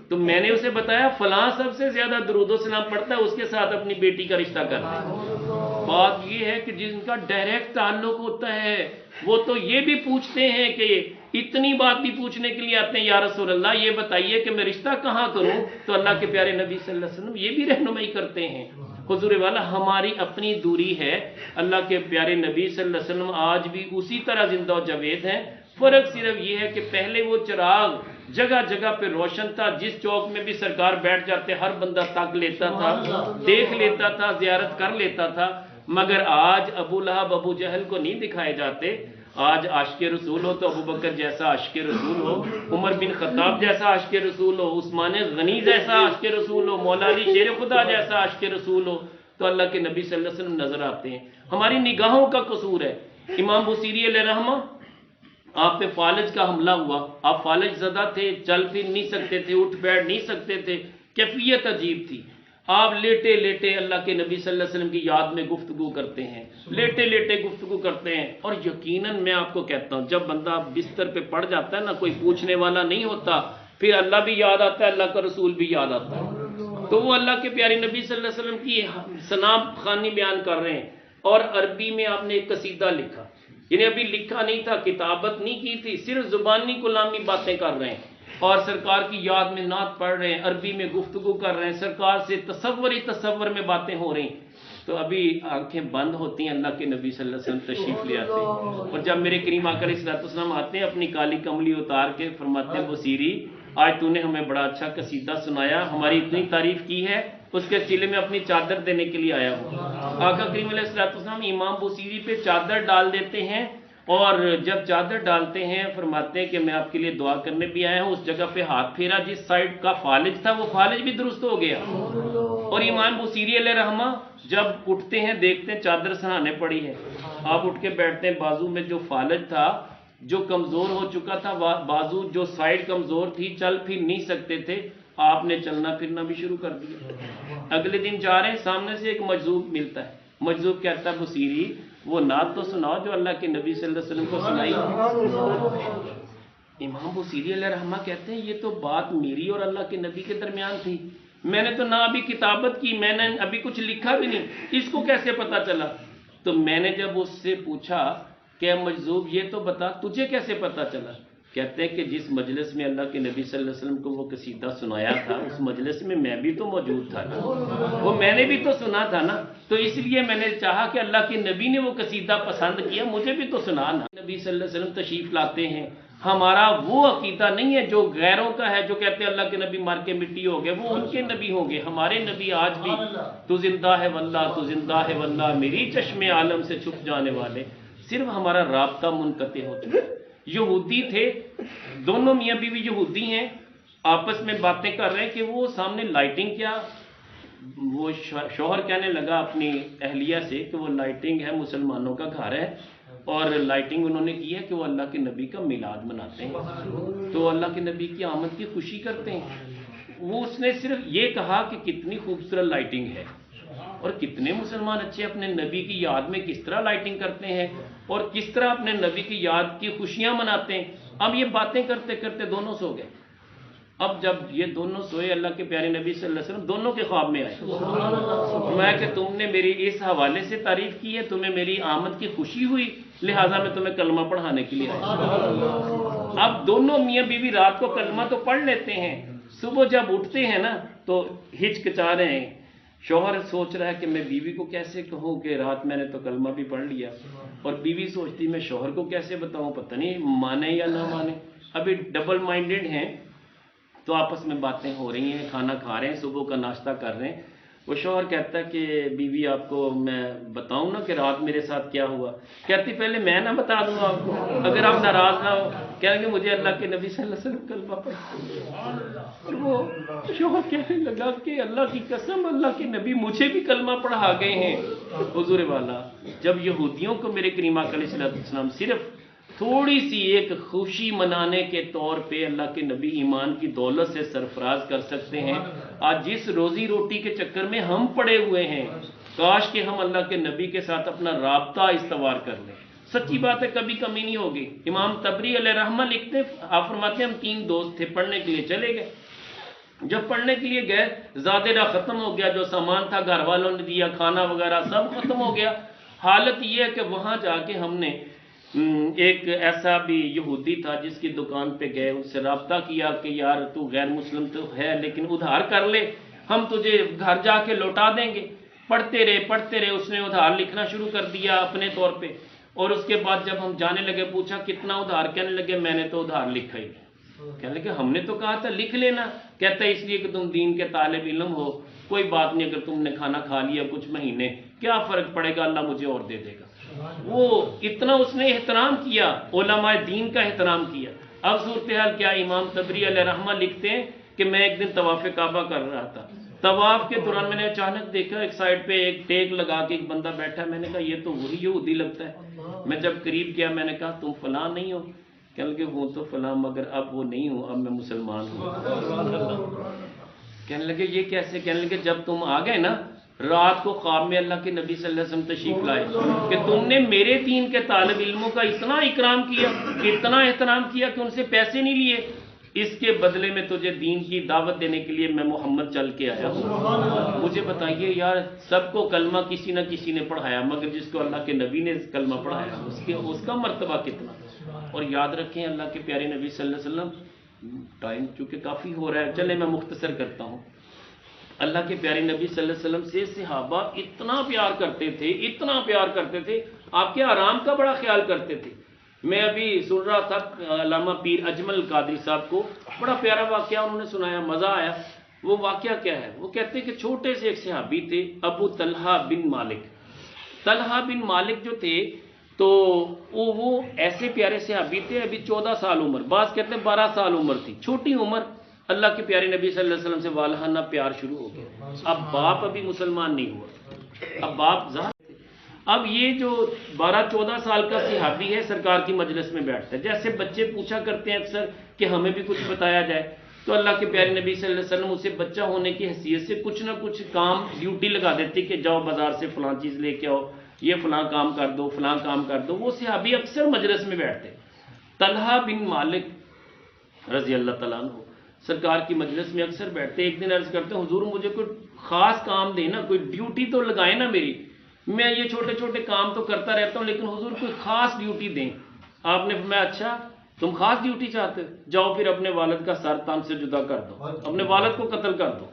تو میں نے اسے بتایا فلاں سب سے زیادہ درود و سلام پڑھتا ہے، اس کے ساتھ اپنی بیٹی کا رشتہ کر دیں۔ بات یہ ہے کہ جن کا ڈائریکٹ تعلق ہوتا ہے وہ تو یہ بھی پوچھتے ہیں کہ اتنی بات بھی پوچھنے کے لیے آتے ہیں یا رسول اللہ یہ بتائیے کہ میں رشتہ کہاں کروں؟ تو اللہ کے پیارے نبی صلی اللہ علیہ وسلم یہ بھی رہنمائی کرتے ہیں۔ حضور والا ہماری اپنی دوری ہے، اللہ کے پیارے نبی صلی اللہ علیہ وسلم آج بھی اسی طرح زندہ و جاوید ہیں۔ فرق صرف یہ ہے کہ پہلے وہ چراغ جگہ جگہ پہ روشن تھا، جس چوک میں بھی سرکار بیٹھ جاتے ہر بندہ تک لیتا تھا، دیکھ لیتا تھا، زیارت کر لیتا تھا۔ مگر آج ابو لہب ابو جہل کو نہیں دکھائے جاتے۔ آج عاشق رسول ہو تو ابو بکر جیسا عاشق رسول ہو، عمر بن خطاب جیسا عاشق رسول ہو، عثمان غنی جیسا عاشق رسول ہو، مولا علی شیر خدا جیسا عاشق رسول ہو، تو اللہ کے نبی صلی اللہ علیہ وسلم نظر آتے ہیں۔ ہماری نگاہوں کا قصور ہے۔ امام بصیری علیہ رحمہ، آپ پہ فالج کا حملہ ہوا، آپ فالج زدہ تھے، چل پھر نہیں سکتے تھے، اٹھ بیٹھ نہیں سکتے تھے، کیفیت عجیب تھی۔ آپ لیٹے لیٹے اللہ کے نبی صلی اللہ علیہ وسلم کی یاد میں گفتگو کرتے ہیں، لیٹے لیٹے گفتگو کرتے ہیں۔ اور یقیناً میں آپ کو کہتا ہوں جب بندہ بستر پہ پڑ جاتا ہے نا، کوئی پوچھنے والا نہیں ہوتا، پھر اللہ بھی یاد آتا ہے، اللہ کا رسول بھی یاد آتا ہے۔ تو وہ اللہ کے پیارے نبی صلی اللہ علیہ وسلم کی ثنا خوانی بیان کر رہے ہیں، اور عربی میں آپ نے ایک قصیدہ لکھا، یعنی ابھی لکھا نہیں تھا، کتابت نہیں کی تھی، صرف زبانی کلامی باتیں کر رہے ہیں اور سرکار کی یاد میں نعت پڑھ رہے ہیں، عربی میں گفتگو کر رہے ہیں، سرکار سے تصور میں باتیں ہو رہی ہیں۔ تو ابھی آنکھیں بند ہوتی ہیں، اللہ کے نبی صلی اللہ علیہ وسلم تشریف لے آتے ہیں، اور جب میرے کریم آقا علیہ السلام آتے ہیں اپنی کالی کملی اتار کے، فرماتے ہیں بصیری آج تو نے ہمیں بڑا اچھا قصیدہ سنایا، ہماری اتنی تعریف کی ہے، اس کے سلے میں اپنی چادر دینے کے لیے آیا ہوں۔ آقا کریم علیہ السلام امام بصیری پہ چادر ڈال دیتے ہیں، اور جب چادر ڈالتے ہیں فرماتے ہیں کہ میں آپ کے لیے دعا کرنے بھی آیا ہوں۔ اس جگہ پہ ہاتھ پھیرا، جس سائڈ کا فالج تھا وہ فالج بھی درست ہو گیا، اور امام بصیری علیہ رحمہ جب اٹھتے ہیں دیکھتے ہیں چادر سرہانے پڑی ہے، آپ اٹھ کے بیٹھتے ہیں، بازو میں جو فالج تھا، جو کمزور ہو چکا تھا، بازو جو سائیڈ کمزور تھی، چل پھر نہیں سکتے تھے، آپ نے چلنا پھرنا بھی شروع کر دیا۔ اگلے دن جا رہے ہیں، سامنے سے ایک مجذوب ملتا ہے، مجذوب کہتا ہے بصیری وہ نعت تو سناؤ جو اللہ کے نبی صلی اللہ علیہ وسلم کو سنائی۔ امام بصیری علیہ رحمہ کہتے ہیں یہ تو بات میری اور اللہ کے نبی کے درمیان تھی، میں نے تو نہ ابھی کتابت کی، میں نے ابھی کچھ لکھا بھی نہیں، اس کو کیسے پتا چلا؟ تو میں نے جب اس سے پوچھا کہ مجذوب یہ تو بتا تجھے کیسے پتا چلا؟ کہتے ہیں کہ جس مجلس میں اللہ کے نبی صلی اللہ علیہ وسلم کو وہ قصیدہ سنایا تھا، اس مجلس میں بھی تو موجود تھا نا، وہ میں نے بھی تو سنا تھا نا، تو اس لیے میں نے چاہا کہ اللہ کے نبی نے وہ قصیدہ پسند کیا، مجھے بھی تو سنا نا۔ نبی صلی اللہ علیہ وسلم تشریف لاتے ہیں، ہمارا وہ عقیدہ نہیں ہے جو غیروں کا ہے، جو کہتے ہیں اللہ کے نبی مار کے مٹی ہو گئے، وہ ان کے نبی ہوں گے، ہمارے نبی آج بھی تو زندہ ہے واللہ، تو زندہ ہے واللہ، میری چشم عالم سے چھپ جانے والے، صرف ہمارا رابطہ منقطع ہو چکا ہے۔ یہودی تھے، دونوں میاں بیوی یہودی ہیں، آپس میں باتیں کر رہے ہیں کہ وہ سامنے لائٹنگ کیا، وہ شوہر کہنے لگا اپنی اہلیہ سے کہ وہ لائٹنگ ہے، مسلمانوں کا گھر ہے، اور لائٹنگ انہوں نے کی ہے کہ وہ اللہ کے نبی کا میلاد مناتے ہیں، تو اللہ کے نبی کی آمد کی خوشی کرتے ہیں۔ وہ اس نے صرف یہ کہا کہ کتنی خوبصورت لائٹنگ ہے، اور کتنے مسلمان اچھے اپنے نبی کی یاد میں کس طرح لائٹنگ کرتے ہیں اور کس طرح اپنے نبی کی یاد کی خوشیاں مناتے ہیں۔ اب یہ باتیں کرتے کرتے دونوں سو گئے۔ اب جب یہ دونوں سوئے، اللہ کے پیارے نبی صلی اللہ علیہ وسلم دونوں کے خواب میں آئے، فرمایا کہ تم نے میری اس حوالے سے تعریف کی ہے، تمہیں میری آمد کی خوشی ہوئی، لہٰذا میں تمہیں کلمہ پڑھانے کے لیے آیا۔ اب دونوں میاں بیوی رات کو کلمہ تو پڑھ لیتے ہیں، صبح جب اٹھتے ہیں نا تو ہچکچا رہے ہیں، شوہر سوچ رہا ہے کہ میں بیوی کو کیسے کہوں کہ رات میں نے تو کلمہ بھی پڑھ لیا، اور بیوی سوچتی میں شوہر کو کیسے بتاؤں، پتہ نہیں مانے یا نہ مانے، ابھی ڈبل مائنڈڈ ہیں، تو آپس میں باتیں ہو رہی ہیں، کھانا کھا رہے ہیں، صبح کا ناشتہ کر رہے ہیں۔ وہ شوہر کہتا ہے کہ بیوی آپ کو میں بتاؤں نا کہ رات میرے ساتھ کیا ہوا؟ کہتی پہلے میں نہ بتا دوں آپ کو، اگر آپ ناراض نہ ہو، کہیں گے مجھے اللہ کے نبی صلی اللہ علیہ وسلم کلمہ پڑھا۔ وہ شوہر کہنے لگا کہ اللہ کی قسم، اللہ کے نبی مجھے بھی کلمہ پڑھا گئے ہیں۔ حضور والا، جب یہودیوں کو میرے کریم آقا علیہ السلام صرف تھوڑی سی ایک خوشی منانے کے طور پہ اللہ کے نبی ایمان کی دولت سے سرفراز کر سکتے ہیں، آج جس روزی روٹی کے چکر میں ہم پڑے ہوئے ہیں، کاش کہ ہم اللہ کے نبی کے ساتھ اپنا رابطہ استوار کر لیں۔ سچی بات ہے، کبھی کمی نہیں ہوگی۔ امام تبری علیہ رحمہ لکھتے، آپ فرماتے ہیں ہم 3 دوست تھے، پڑھنے کے لیے چلے گئے، جب پڑھنے کے لیے گئے زادرہ ختم ہو گیا، جو سامان تھا گھر والوں نے دیا، کھانا وغیرہ سب ختم ہو گیا۔ حالت یہ ہے کہ وہاں جا کے ہم نے ایک ایسا بھی یہودی تھا جس کی دکان پہ گئے، اس سے رابطہ کیا کہ یار تو غیر مسلم تو ہے لیکن ادھار کر لے، ہم تجھے گھر جا کے لوٹا دیں گے۔ پڑھتے رہے، اس نے ادھار لکھنا شروع کر دیا اپنے طور پہ، اور اس کے بعد جب ہم جانے لگے پوچھا کتنا ادھار، کہنے لگے میں نے تو ادھار لکھا ہی نہیں۔ کہنے لگے ہم نے تو کہا تھا لکھ لینا۔ کہتا ہے اس لیے کہ تم دین کے طالب علم ہو، کوئی بات نہیں، اگر تم نے کھانا کھا لیا کچھ مہینے کیا فرق پڑے گا، اللہ مجھے اور دے دے گا۔ وہ اتنا اس نے احترام کیا، علماء دین کا احترام کیا۔ اب صورتحال کیا، امام تبری علیہ رحمہ لکھتے ہیں کہ میں ایک دن طواف کعبہ کر رہا تھا، طواف کے دوران میں نے اچانک دیکھا ایک سائڈ پہ ایک ٹیک لگا کے ایک بندہ بیٹھا ہے، میں نے کہا یہ تو وہی یہودی لگتا ہے۔ میں جب قریب گیا میں نے کہا تم فلاں نہیں ہو؟ کہنے لگے ہوں تو فلاں، مگر اب وہ نہیں ہوں، اب میں مسلمان ہوں۔ کہنے لگے یہ کیسے؟ کہنے لگے جب تم آ گئے نا رات کو خواب میں اللہ کے نبی صلی اللہ علیہ وسلم تشریف لائے کہ تم نے میرے دین کے طالب علموں کا اتنا اکرام کیا، اتنا احترام کیا کہ ان سے پیسے نہیں لیے، اس کے بدلے میں تجھے دین کی دعوت دینے کے لیے میں محمد چل کے آیا ہوں۔ مجھے بتائیے یار، سب کو کلمہ کسی نہ کسی نے پڑھایا، مگر جس کو اللہ کے نبی نے کلمہ پڑھایا اس کا مرتبہ کتنا۔ اور یاد رکھیں اللہ کے پیارے نبی صلی اللہ علیہ وسلم، ٹائم چونکہ کافی ہو رہا ہے، چلے میں مختصر کرتا ہوں۔ اللہ کے پیارے نبی صلی اللہ علیہ وسلم سے صحابہ اتنا پیار کرتے تھے، اتنا پیار کرتے تھے، آپ کے آرام کا بڑا خیال کرتے تھے۔ میں ابھی سن رہا تھا علامہ پیر اجمل قادری صاحب کو، بڑا پیارا واقعہ انہوں نے سنایا، مزہ آیا۔ وہ واقعہ کیا ہے؟ وہ کہتے ہیں کہ چھوٹے سے ایک صحابی تھے، ابو طلحہ بن مالک۔ طلحہ بن مالک جو تھے تو وہ ایسے پیارے صحابی تھے، ابھی 14 سال عمر، بعض کہتے ہیں 12 سال عمر تھی، چھوٹی عمر، اللہ کے پیارے نبی صلی اللہ علیہ وسلم سے والہانہ پیار شروع ہو گیا. اب باپ ابھی مسلمان نہیں ہوا، اب باپ ظاہر. اب یہ جو 12-14 سال کا صحابی ہے سرکار کی مجلس میں بیٹھتا ہے. جیسے بچے پوچھا کرتے ہیں اکثر کہ ہمیں بھی کچھ بتایا جائے، تو اللہ کے پیارے نبی صلی اللہ علیہ وسلم اسے بچہ ہونے کی حیثیت سے کچھ نہ کچھ کام ڈیوٹی لگا دیتے کہ جاؤ بازار سے فلاں چیز لے کے آؤ، یہ فلاں کام کر دو، فلاں کام کر دو. وہ صحابی اکثر مجلس میں بیٹھتے. طلحہ بن مالک رضی اللہ تعالیٰ عنہ سرکار کی مجلس میں اکثر بیٹھتے. ایک دن عرض کرتے ہیں حضور مجھے کوئی خاص کام دیں نا، کوئی ڈیوٹی تو لگائیں نا میری، میں یہ چھوٹے چھوٹے کام تو کرتا رہتا ہوں لیکن حضور کوئی خاص ڈیوٹی دیں. آپ نے فرمایا اچھا تم خاص ڈیوٹی چاہتے ہو، جاؤ پھر اپنے والد کا سر تن سے جدا کر دو، اپنے والد کو قتل کر دو.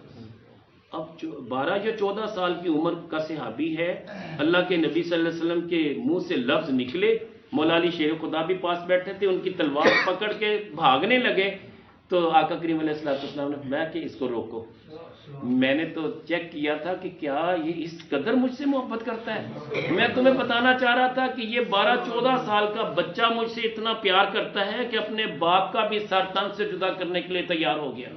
اب 12 یا 14 سال کی عمر کا صحابی ہے، اللہ کے نبی صلی اللہ علیہ وسلم کے منہ سے لفظ نکلے. مولا علی شیر خدا بھی پاس بیٹھے تھے، ان کی تلوار پکڑ کے بھاگنے لگے تو آقا کریم علیہ السلام نے فرمایا کہ اس کو روکو. میں نے تو چیک کیا تھا کہ کیا یہ اس قدر مجھ سے محبت کرتا ہے. میں تمہیں بتانا چاہ رہا تھا کہ یہ 12-14 سال کا بچہ مجھ سے اتنا پیار کرتا ہے کہ اپنے باپ کا بھی سر تن سے جدا کرنے کے لیے تیار ہو گیا.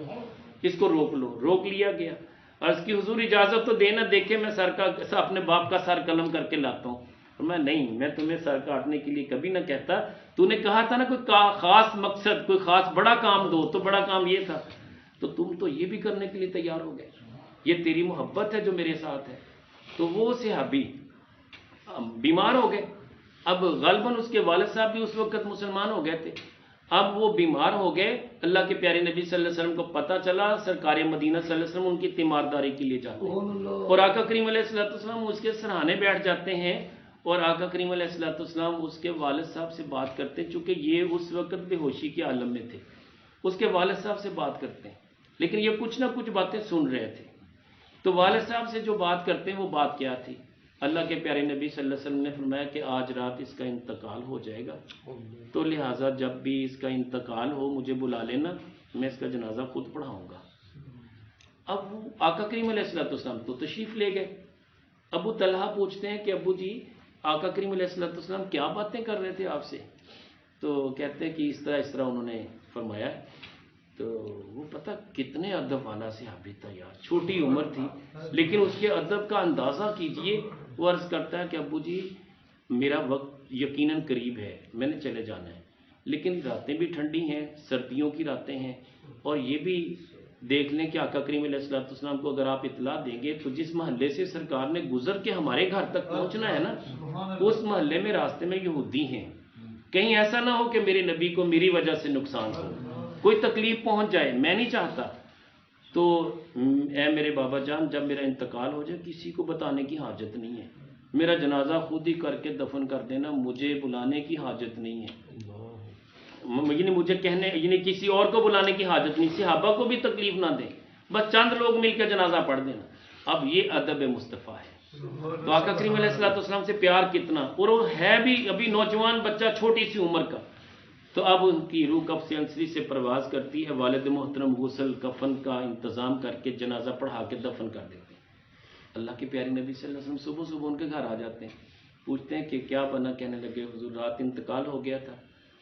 اس کو روک لو. روک لیا گیا. عرض کی حضور اجازت تو دینا، دیکھے میں اپنے باپ کا سر قلم کر کے لاتا ہوں. میں نہیں، میں تمہیں سر کاٹنے کے لیے کبھی نہ کہتا. تو نے کہا تھا نا کوئی خاص مقصد، کوئی خاص بڑا کام دو، تو بڑا کام یہ تھا، تو تم تو یہ بھی کرنے کے لیے تیار ہو گئے. یہ تیری محبت ہے جو میرے ساتھ ہے. تو وہ صحابی بیمار ہو گئے. اب غالباً اس کے والد صاحب بھی اس وقت مسلمان ہو گئے تھے. اب وہ بیمار ہو گئے. اللہ کے پیارے نبی صلی اللہ علیہ وسلم کو پتہ چلا. سرکار مدینہ صلی اللہ علیہ وسلم ان کی تیمارداری کے لیے جاتے ہیں اور آقا کریم علیہ السلام اس کے سرہانے بیٹھ جاتے ہیں اور آقا کریم علیہ السلام اس کے والد صاحب سے بات کرتے ہیں. چونکہ یہ اس وقت بے ہوشی کے عالم میں تھے، اس کے والد صاحب سے بات کرتے ہیں لیکن یہ کچھ نہ کچھ باتیں سن رہے تھے. تو والد صاحب سے جو بات کرتے ہیں وہ بات کیا تھی؟ اللہ کے پیارے نبی صلی اللہ علیہ وسلم نے فرمایا کہ آج رات اس کا انتقال ہو جائے گا، تو لہٰذا جب بھی اس کا انتقال ہو مجھے بلا لینا، میں اس کا جنازہ خود پڑھاؤں گا. اب وہ آقا کریم علیہ السلام تو تشریف لے گئے. ابو طلحہ پوچھتے ہیں کہ ابو جی آقا کریم علیہ السلام کیا باتیں کر رہے تھے آپ سے؟ تو کہتے ہیں کہ اس طرح انہوں نے فرمایا. تو وہ پتہ کتنے ادب والا صحابی تھا یار، چھوٹی عمر تھی لیکن اس کے ادب کا اندازہ کیجئے. وہ عرض کرتا ہے کہ ابو جی میرا وقت یقیناً قریب ہے، میں نے چلے جانا ہے، لیکن راتیں بھی ٹھنڈی ہیں، سردیوں کی راتیں ہیں، اور یہ بھی دیکھ لیں کہ آقا کریم علیہ السلام کو اگر آپ اطلاع دیں گے تو جس محلے سے سرکار نے گزر کے ہمارے گھر تک پہنچنا ہے نا، اس محلے میں راستے میں یہودی ہیں، کہیں ایسا نہ ہو کہ میرے نبی کو میری وجہ سے نقصان ہو، کوئی تکلیف پہنچ جائے، میں نہیں چاہتا. تو اے میرے بابا جان جب میرا انتقال ہو جائے کسی کو بتانے کی حاجت نہیں ہے، میرا جنازہ خود ہی کر کے دفن کر دینا، مجھے بلانے کی حاجت نہیں ہے، یعنی مجھے کہنے یعنی کسی اور کو بلانے کی حاجت نہیں، صحابہ کو بھی تکلیف نہ دیں، بس چند لوگ مل کے جنازہ پڑھ دینا. اب یہ ادب مصطفیٰ ہے. تو آقا کریم علیہ السلام سے پیار کتنا، اور وہ ہے بھی ابھی نوجوان بچہ چھوٹی سی عمر کا. تو اب ان کی روح کب سے انسری سے پرواز کرتی ہے. والد محترم غسل کفن کا انتظام کر کے جنازہ پڑھا کے دفن کر دیتے ہیں. اللہ کے پیارے نبی صلی اللہ علیہ وسلم صبح صبح ان کے گھر آ جاتے ہیں، پوچھتے ہیں کہ کیا بنا؟ کہنے لگے حضور رات انتقال ہو گیا تھا.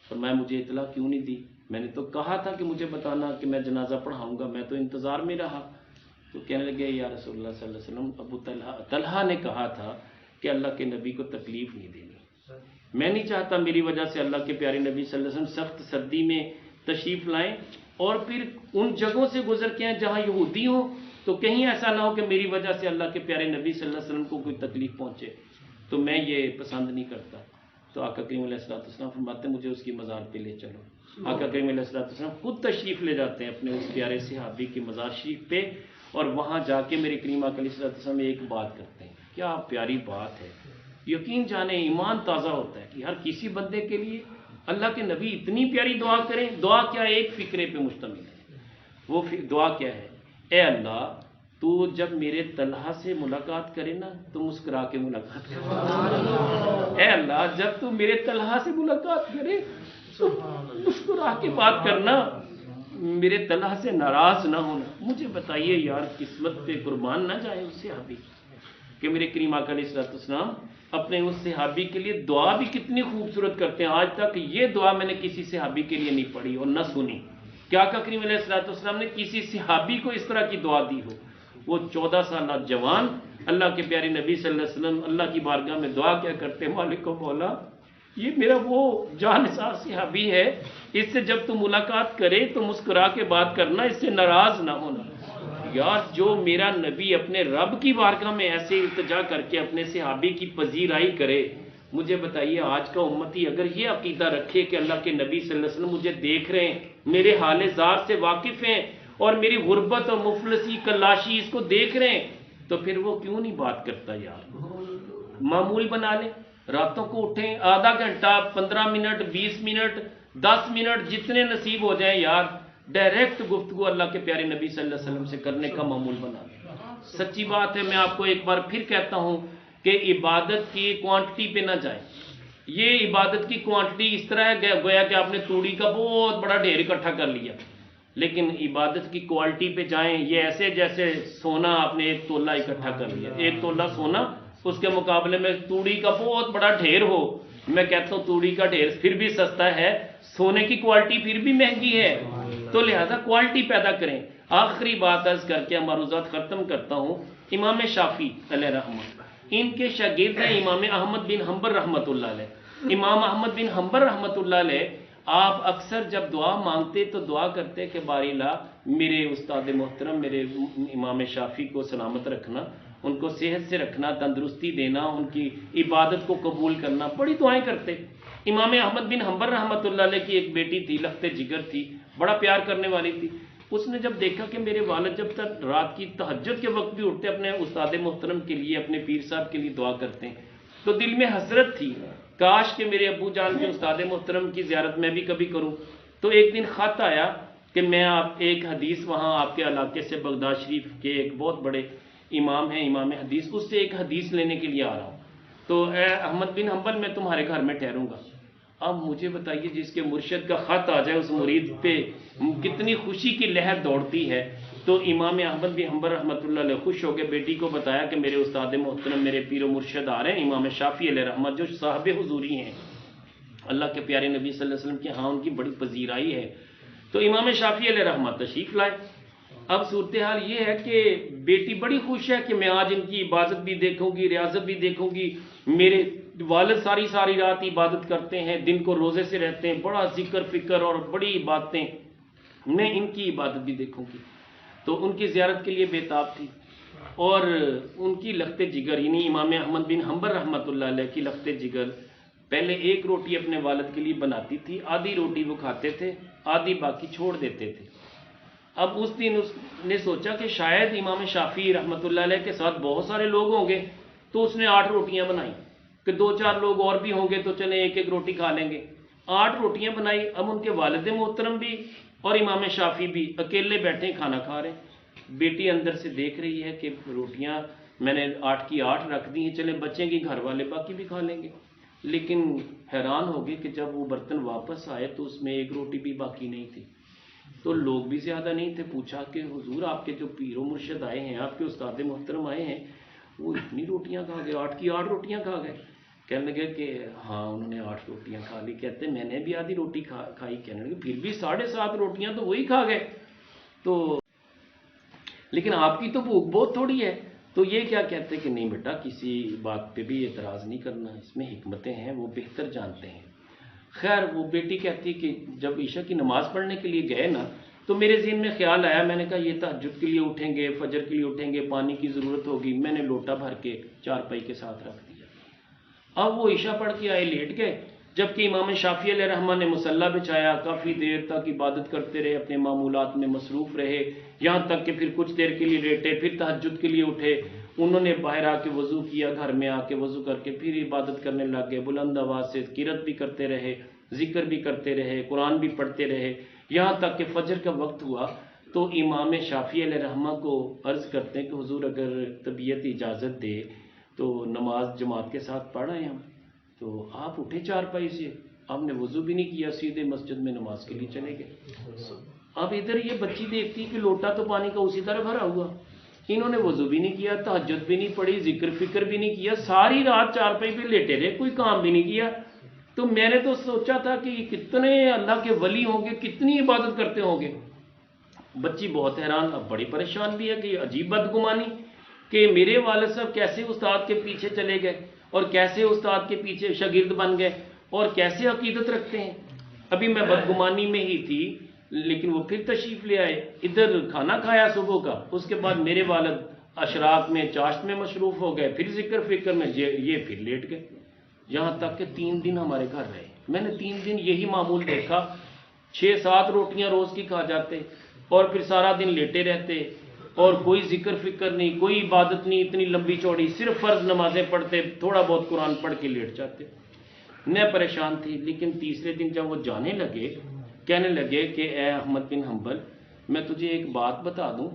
فرمایا مجھے اطلاع کیوں نہیں دی؟ میں نے تو کہا تھا کہ مجھے بتانا کہ میں جنازہ پڑھاؤں گا، میں تو انتظار میں رہا. تو کہنے لگے یا رسول اللہ صلی اللہ علیہ وسلم ابو طلحہ نے کہا تھا کہ اللہ کے نبی کو تکلیف نہیں دینی، میں نہیں چاہتا میری وجہ سے اللہ کے پیارے نبی صلی اللہ علیہ وسلم سخت سردی میں تشریف لائیں اور پھر ان جگہوں سے گزر کے آئیں جہاں یہودی ہوں، تو کہیں ایسا نہ ہو کہ میری وجہ سے اللہ کے پیارے نبی صلی اللہ علیہ وسلم کو کوئی تکلیف پہنچے، تو میں یہ پسند نہیں کرتا. تو آقا کریم علیہ السلام فرماتے ہیں مجھے اس کی مزار پہ لے چلو. آقا کریم علیہ السلام خود تشریف لے جاتے ہیں اپنے اس پیارے صحابی کی مزار شریف پہ، اور وہاں جا کے میرے کریم آقا علیہ السلام ایک بات کرتے ہیں. کیا پیاری بات ہے، یقین جانے ایمان تازہ ہوتا ہے کہ ہر کسی بندے کے لیے اللہ کے نبی اتنی پیاری دعا کریں. دعا کیا ایک فکرے پہ مشتمل ہے. وہ دعا کیا ہے؟ اے اللہ تو جب میرے طلحہ سے ملاقات کرے نا تو مسکرا کے ملاقات کرے. اے اللہ جب تو میرے طلحہ سے ملاقات کرے تو مسکرا کے بات کرنا، میرے طلحہ سے ناراض نہ ہونا. مجھے بتائیے یار قسمت پہ قربان نہ جائے اس صحابی کہ میرے کریم آقا علیہ السلام اپنے اس صحابی کے لیے دعا بھی کتنی خوبصورت کرتے ہیں. آج تک یہ دعا میں نے کسی صحابی کے لیے نہیں پڑھی اور نہ سنی. کیا کریم علیہ السلام نے کسی صحابی کو اس طرح کی دعا دی ہو؟ وہ 14 سالہ جوان اللہ کے پیارے نبی صلی اللہ علیہ وسلم اللہ کی بارگاہ میں دعا کیا کرتے، مالک و مولا یہ میرا وہ جانثار صحابی ہے، اس سے جب تم ملاقات کرے تو مسکرا کے بات کرنا، اس سے ناراض نہ ہونا۔ یار جو میرا نبی اپنے رب کی بارگاہ میں ایسے التجا کر کے اپنے صحابی کی پذیرائی کرے، مجھے بتائیے آج کا امتی اگر یہ عقیدہ رکھے کہ اللہ کے نبی صلی اللہ علیہ وسلم مجھے دیکھ رہے ہیں، میرے حال زار سے واقف ہیں اور میری غربت اور مفلسی کلاشی اس کو دیکھ رہے ہیں، تو پھر وہ کیوں نہیں بات کرتا؟ یار معمول بنا لیں، راتوں کو اٹھیں، آدھا گھنٹہ 15 منٹ 20 منٹ 10 منٹ جتنے نصیب ہو جائیں یار، ڈائریکٹ گفتگو اللہ کے پیارے نبی صلی اللہ علیہ وسلم سے کرنے کا معمول بنا لیں۔ سچی بات ہے، میں آپ کو ایک بار پھر کہتا ہوں کہ عبادت کی کوانٹٹی پہ نہ جائیں۔ یہ عبادت کی کوانٹٹی اس طرح ہے گویا کہ آپ نے توڑی کا بہت بڑا ڈھیر اکٹھا کر لیا، لیکن عبادت کی کوالٹی پہ جائیں، یہ ایسے جیسے سونا آپ نے ایک تولہ اکٹھا کر لیا، ایک تولہ سونا اس کے مقابلے میں توڑی کا بہت بڑا ڈھیر ہو، میں کہتا ہوں توڑی کا ڈھیر پھر بھی سستا ہے، سونے کی کوالٹی پھر بھی مہنگی ہے، تو لہذا کوالٹی پیدا کریں۔ آخری بات عرض کر کے معروضات ختم کرتا ہوں، امام شافعی علیہ رحمۃ، ان کے شاگرد ہیں امام احمد بن حنبل رحمۃ اللہ علیہ۔ امام احمد بن حنبل رحمۃ اللہ علیہ آپ اکثر جب دعا مانگتے تو دعا کرتے کہ باری لا میرے استاد محترم میرے امام شافعی کو سلامت رکھنا، ان کو صحت سے رکھنا، تندرستی دینا، ان کی عبادت کو قبول کرنا، بڑی دعائیں کرتے۔ امام احمد بن حنبل رحمۃ اللہ علیہ کی ایک بیٹی تھی، لخت جگر تھی، بڑا پیار کرنے والی تھی۔ اس نے جب دیکھا کہ میرے والد جب تک رات کی تہجد کے وقت بھی اٹھتے اپنے استاد محترم کے لیے، اپنے پیر صاحب کے لیے دعا کرتے ہیں، تو دل میں حسرت تھی کاش کہ میرے ابو جان کے استاد محترم کی زیارت میں بھی کبھی کروں۔ تو ایک دن خط آیا کہ میں آپ ایک حدیث وہاں آپ کے علاقے سے بغداد شریف کے ایک بہت بڑے امام ہیں امام حدیث، اس سے ایک حدیث لینے کے لیے آ رہا ہوں، تو اے احمد بن حنبل میں تمہارے گھر میں ٹھہروں گا۔ اب مجھے بتائیے جس کے مرشد کا خط آ جائے اس مرید پہ کتنی خوشی کی لہر دوڑتی ہے۔ تو امام احمد بن حنبل رحمۃ اللہ علیہ خوش ہو کے بیٹی کو بتایا کہ میرے استاد محترم میرے پیر و مرشد آ رہے ہیں، امام شافعی علیہ رحمت جو صاحب حضوری ہیں، اللہ کے پیارے نبی صلی اللہ علیہ وسلم کے ہاں ان کی بڑی پذیرائی ہے۔ تو امام شافعی علیہ رحمت تشریف لائے۔ اب صورتحال یہ ہے کہ بیٹی بڑی خوش ہے کہ میں آج ان کی عبادت بھی دیکھوں گی، ریاضت بھی دیکھوں گی، میرے والد ساری رات عبادت کرتے ہیں، دن کو روزے سے رہتے ہیں، بڑا ذکر فکر اور بڑی عبادتیں، میں ان کی عبادت بھی دیکھوں گی۔ تو ان کی زیارت کے لیے بےتاب تھی، اور ان کی لخت جگر یعنی امام احمد بن حنبل رحمۃ اللہ علیہ کی لخت جگر پہلے ایک روٹی اپنے والد کے لیے بناتی تھی، آدھی روٹی وہ کھاتے تھے، آدھی باقی چھوڑ دیتے تھے۔ اب اس دن اس نے سوچا کہ شاید امام شافعی رحمۃ اللہ علیہ کے ساتھ بہت سارے لوگ ہوں گے، تو اس نے 8 روٹیاں بنائیں کہ 2-4 لوگ اور بھی ہوں گے تو چلیں ایک ایک روٹی کھا لیں گے۔ 8 روٹیاں بنائی۔ اب ان کے والد محترم بھی اور امام شافعی بھی اکیلے بیٹھے کھانا کھا رہے ہیں۔ بیٹی اندر سے دیکھ رہی ہے کہ روٹیاں میں نے 8 کی 8 رکھ دی ہیں، چلیں بچیں گی، گھر والے باقی بھی کھا لیں گے۔ لیکن حیران ہو گئے کہ جب وہ برتن واپس آئے تو اس میں ایک روٹی بھی باقی نہیں تھی۔ تو لوگ بھی زیادہ نہیں تھے، پوچھا کہ حضور آپ کے جو پیر و مرشد آئے ہیں، آپ کے استاد محترم آئے ہیں، وہ اتنی روٹیاں کھا گئے، 8 کی 8 روٹیاں کھا گئے؟ کہنے لگے کہ ہاں انہوں نے 8 روٹیاں کھا لی۔ کہتے میں نے بھی آدھی روٹی کھائی۔ کہنے لگے پھر بھی 7.5 روٹیاں تو وہی کھا گئے، تو لیکن آپ کی تو بھوک بہت تھوڑی ہے۔ تو یہ کیا کہتے کہ نہیں بیٹا کسی بات پہ بھی اعتراض نہیں کرنا، اس میں حکمتیں ہیں، وہ بہتر جانتے ہیں۔ خیر وہ بیٹی کہتی کہ جب عشاء کی نماز پڑھنے کے لیے گئے نا تو میرے ذہن میں خیال آیا، میں نے کہا یہ تہجد کے لیے اٹھیں گے، فجر کے لیے اٹھیں گے، پانی کی ضرورت ہوگی، میں نے لوٹا بھر کے چارپائی کے ساتھ رکھ دیا۔ اب وہ عشاء پڑھ کے آئے، لیٹ گئے، جبکہ امام شافعی علیہ رحمۃ نے مصلی بچھایا، کافی دیر تک عبادت کرتے رہے، اپنے معمولات میں مصروف رہے، یہاں تک کہ پھر کچھ دیر کے لیے لیٹے، پھر تہجد کے لیے اٹھے۔ انہوں نے باہر آ کے وضو کیا، گھر میں آ کے وضو کر کے پھر عبادت کرنے لگ گئے، بلند آواز سے قرات بھی کرتے رہے، ذکر بھی کرتے رہے، قرآن بھی پڑھتے رہے، یہاں تک کہ فجر کا وقت ہوا۔ تو امام شافعی علیہ رحمہ کو عرض کرتے ہیں کہ حضور اگر طبیعت اجازت دے تو نماز جماعت کے ساتھ پڑھ آئے ہم۔ تو آپ اٹھے چارپائی سے، آپ نے وضو بھی نہیں کیا، سیدھے مسجد میں نماز کے لیے چلے گئے۔ اب ادھر یہ بچی دیکھتی کہ لوٹا تو پانی کا اسی طرح بھرا ہوا، انہوں نے وضو بھی نہیں کیا، تہجد بھی نہیں پڑھی، ذکر فکر بھی نہیں کیا، ساری رات چارپائی پہ لیٹے رہے، کوئی کام بھی نہیں کیا۔ تو میں نے تو سوچا تھا کہ کتنے اللہ کے ولی ہوں گے، کتنی عبادت کرتے ہوں گے. بچی بہت حیران، اب بڑی پریشان بھی ہے کہ یہ عجیب بدگمانی کہ میرے والد صاحب کیسے استاد کے پیچھے چلے گئے اور کیسے استاد کے پیچھے شاگرد بن گئے اور کیسے عقیدت رکھتے ہیں. ابھی میں بدگمانی میں ہی تھی، لیکن وہ پھر تشریف لے آئے. ادھر کھانا کھایا صبح کا، اس کے بعد میرے والد اشراق میں چاشت میں مصروف ہو گئے، پھر ذکر فکر میں، یہ پھر لیٹ گئے. یہاں تک کہ 3 دن ہمارے گھر رہے. میں نے 3 دن یہی معمول دیکھا، 6-7 روٹیاں روز کی کھا جاتے اور پھر سارا دن لیٹے رہتے اور کوئی ذکر فکر نہیں، کوئی عبادت نہیں اتنی لمبی چوڑی، صرف فرض نمازیں پڑھتے، تھوڑا بہت قرآن پڑھ کے لیٹ جاتے. میں پریشان تھی. لیکن تیسرے دن جب وہ جانے لگے، کہنے لگے کہ اے احمد بن حنبل، میں تجھے ایک بات بتا دوں.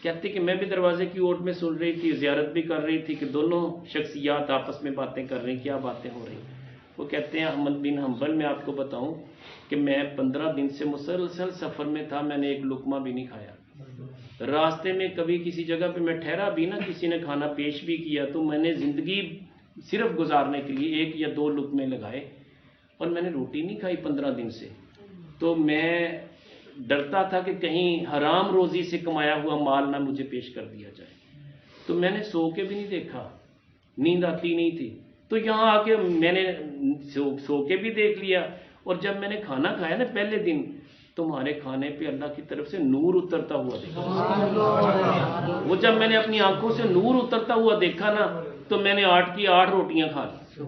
کہتے کہ میں بھی دروازے کی اوٹ میں سن رہی تھی، زیارت بھی کر رہی تھی کہ دونوں شخصیات آپس میں باتیں کر رہی ہیں، کیا باتیں ہو رہی. وہ کہتے ہیں احمد بن حنبل، میں آپ کو بتاؤں کہ میں 15 دن سے مسلسل سفر میں تھا، میں نے ایک لقمہ بھی نہیں کھایا. راستے میں کبھی کسی جگہ پہ میں ٹھہرا بھی نہ، کسی نے کھانا پیش بھی کیا تو میں نے زندگی صرف گزارنے کے لیے 1 یا 2 لقمے لگائے اور میں نے روٹی نہیں کھائی 15 دن سے. تو میں ڈرتا تھا کہ کہیں حرام روزی سے کمایا ہوا مال نہ مجھے پیش کر دیا جائے. تو میں نے سو کے بھی نہیں دیکھا، نیند آتی نہیں تھی. تو یہاں آ کے میں نے سو کے بھی دیکھ لیا. اور جب میں نے کھانا کھایا نا پہلے دن، تمہارے کھانے پہ اللہ کی طرف سے نور اترتا ہوا دیکھا. وہ جب میں نے اپنی آنکھوں سے نور اترتا ہوا دیکھا نا، تو میں نے 8 کی 8 روٹیاں کھا لی.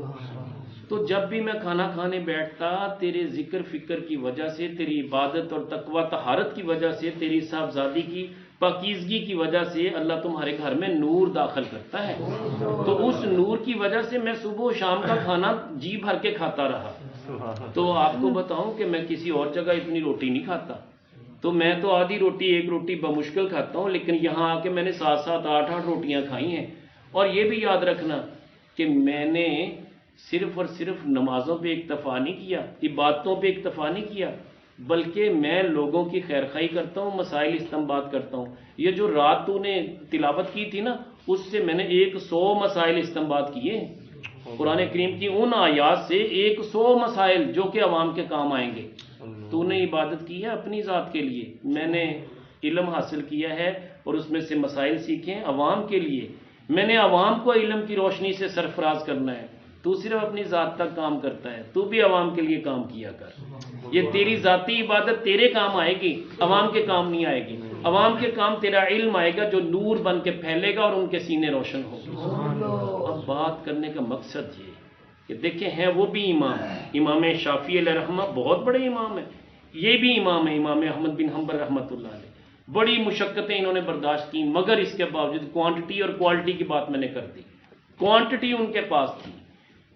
تو جب بھی میں کھانا کھانے بیٹھتا، تیرے ذکر فکر کی وجہ سے، تیری عبادت اور تقوی طہارت کی وجہ سے، تیری صاحبزادی کی پاکیزگی کی وجہ سے اللہ تمہارے گھر میں نور داخل کرتا ہے. تو اس نور کی وجہ سے میں صبح و شام کا کھانا جی بھر کے کھاتا رہا. تو آپ کو بتاؤں کہ میں کسی اور جگہ اتنی روٹی نہیں کھاتا. تو میں تو آدھی روٹی 1 روٹی بمشکل کھاتا ہوں، لیکن یہاں آ کے میں نے 7-7 8-8 روٹیاں کھائی ہیں. اور یہ بھی یاد رکھنا کہ میں نے صرف اور صرف نمازوں پہ اکتفا نہیں کیا، عبادتوں پہ اکتفا نہیں کیا، بلکہ میں لوگوں کی خیرخواہی کرتا ہوں، مسائل استنباط کرتا ہوں. یہ جو رات تو نے تلاوت کی تھی نا، اس سے میں نے 100 مسائل استنباط کیے. قرآن کریم کی ان آیات سے 100 مسائل جو کہ عوام کے کام آئیں گے. تو نے عبادت کی ہے اپنی ذات کے لیے، میں نے علم حاصل کیا ہے اور اس میں سے مسائل سیکھے ہیں عوام کے لیے. میں نے عوام کو علم کی روشنی سے سرفراز کرنا ہے. تو صرف اپنی ذات تک کام کرتا ہے، تو بھی عوام کے لیے کام کیا کر. یہ تیری ذاتی عبادت تیرے کام آئے گی، عوام کے کام نہیں آئے گی. عوام کے کام تیرا علم آئے گا جو نور بن کے پھیلے گا اور ان کے سینے روشن ہوں گے. اب بات کرنے کا مقصد یہ کہ دیکھیں ہیں وہ بھی امام، امام شافعی علیہ رحمہ بہت بڑے امام ہیں. یہ بھی امام ہیں، امام احمد بن حنبل رحمۃ اللہ علیہ. بڑی مشقتیں انہوں نے برداشت کی، مگر اس کے باوجود کوانٹٹی اور کوالٹی کی بات میں نے کر دی. کوانٹٹی ان کے پاس تھی،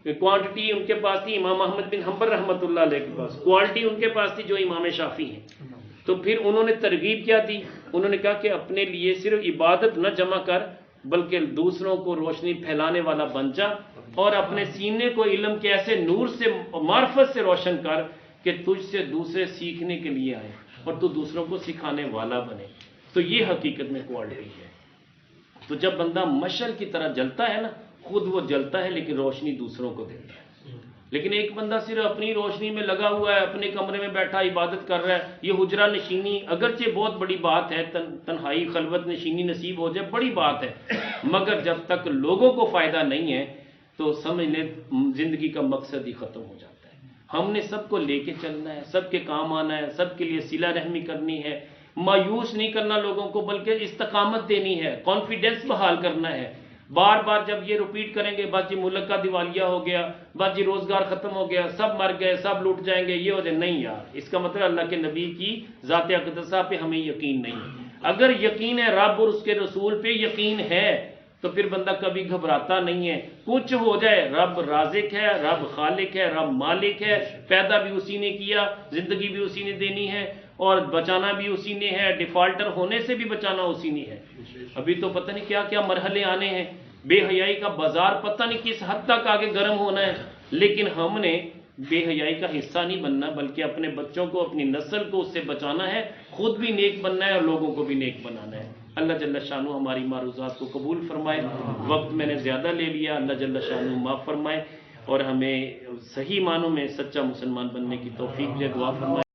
کوانٹٹی ان کے پاس تھی امام احمد بن حنبل رحمۃ اللہ علیہ کے پاس، کوالٹی ان کے پاس تھی جو امام شافعی ہیں. تو پھر انہوں نے ترغیب کیا دی؟ انہوں نے کہا کہ اپنے لیے صرف عبادت نہ جمع کر، بلکہ دوسروں کو روشنی پھیلانے والا بن جا اور اپنے سینے کو علم کے ایسے نور سے، معرفت سے روشن کر کہ تجھ سے دوسرے سیکھنے کے لیے آئیں اور تو دوسروں کو سکھانے والا بنے. تو یہ حقیقت میں کوالٹی ہے. تو جب بندہ مشعل کی طرح جلتا ہے نا، خود وہ جلتا ہے لیکن روشنی دوسروں کو دیتا ہے. لیکن ایک بندہ صرف اپنی روشنی میں لگا ہوا ہے، اپنے کمرے میں بیٹھا عبادت کر رہا ہے. یہ حجرہ نشینی اگرچہ بہت بڑی بات ہے، تنہائی خلوت نشینی نصیب ہو جائے بڑی بات ہے، مگر جب تک لوگوں کو فائدہ نہیں ہے تو سمجھ لیں زندگی کا مقصد ہی ختم ہو جاتا ہے. ہم نے سب کو لے کے چلنا ہے، سب کے کام آنا ہے، سب کے لیے صلہ رحمی کرنی ہے، مایوس نہیں کرنا لوگوں کو، بلکہ استقامت دینی ہے، کانفیڈنس بحال کرنا ہے. بار بار جب یہ رپیٹ کریں گے بس جی ملک کا دیوالیہ ہو گیا، بس جی روزگار ختم ہو گیا، سب مر گئے، سب لوٹ جائیں گے، یہ ہو جائے، نہیں یار. اس کا مطلب اللہ کے نبی کی ذات اقدسہ پہ ہمیں یقین نہیں ہے. اگر یقین ہے رب اور اس کے رسول پہ یقین ہے تو پھر بندہ کبھی گھبراتا نہیں ہے. کچھ ہو جائے، رب رازق ہے، رب خالق ہے، رب مالک ہے، پیدا بھی اسی نے کیا، زندگی بھی اسی نے دینی ہے اور بچانا بھی اسی نے ہے، ڈیفالٹر ہونے سے بھی بچانا اسی نے ہے. ابھی تو پتہ نہیں کیا کیا مرحلے آنے ہیں، بے حیائی کا بازار پتہ نہیں کس حد تک آگے گرم ہونا ہے. لیکن ہم نے بے حیائی کا حصہ نہیں بننا، بلکہ اپنے بچوں کو، اپنی نسل کو اس سے بچانا ہے، خود بھی نیک بننا ہے اور لوگوں کو بھی نیک بنانا ہے. اللہ جل شانہ ہماری معروضات کو قبول فرمائے. وقت میں نے زیادہ لے لیا، اللہ جل شانہ معاف فرمائے. اور ہمیں صحیح معنوں میں سچا مسلمان بننے کی توفیق دے. دعا فرمائے.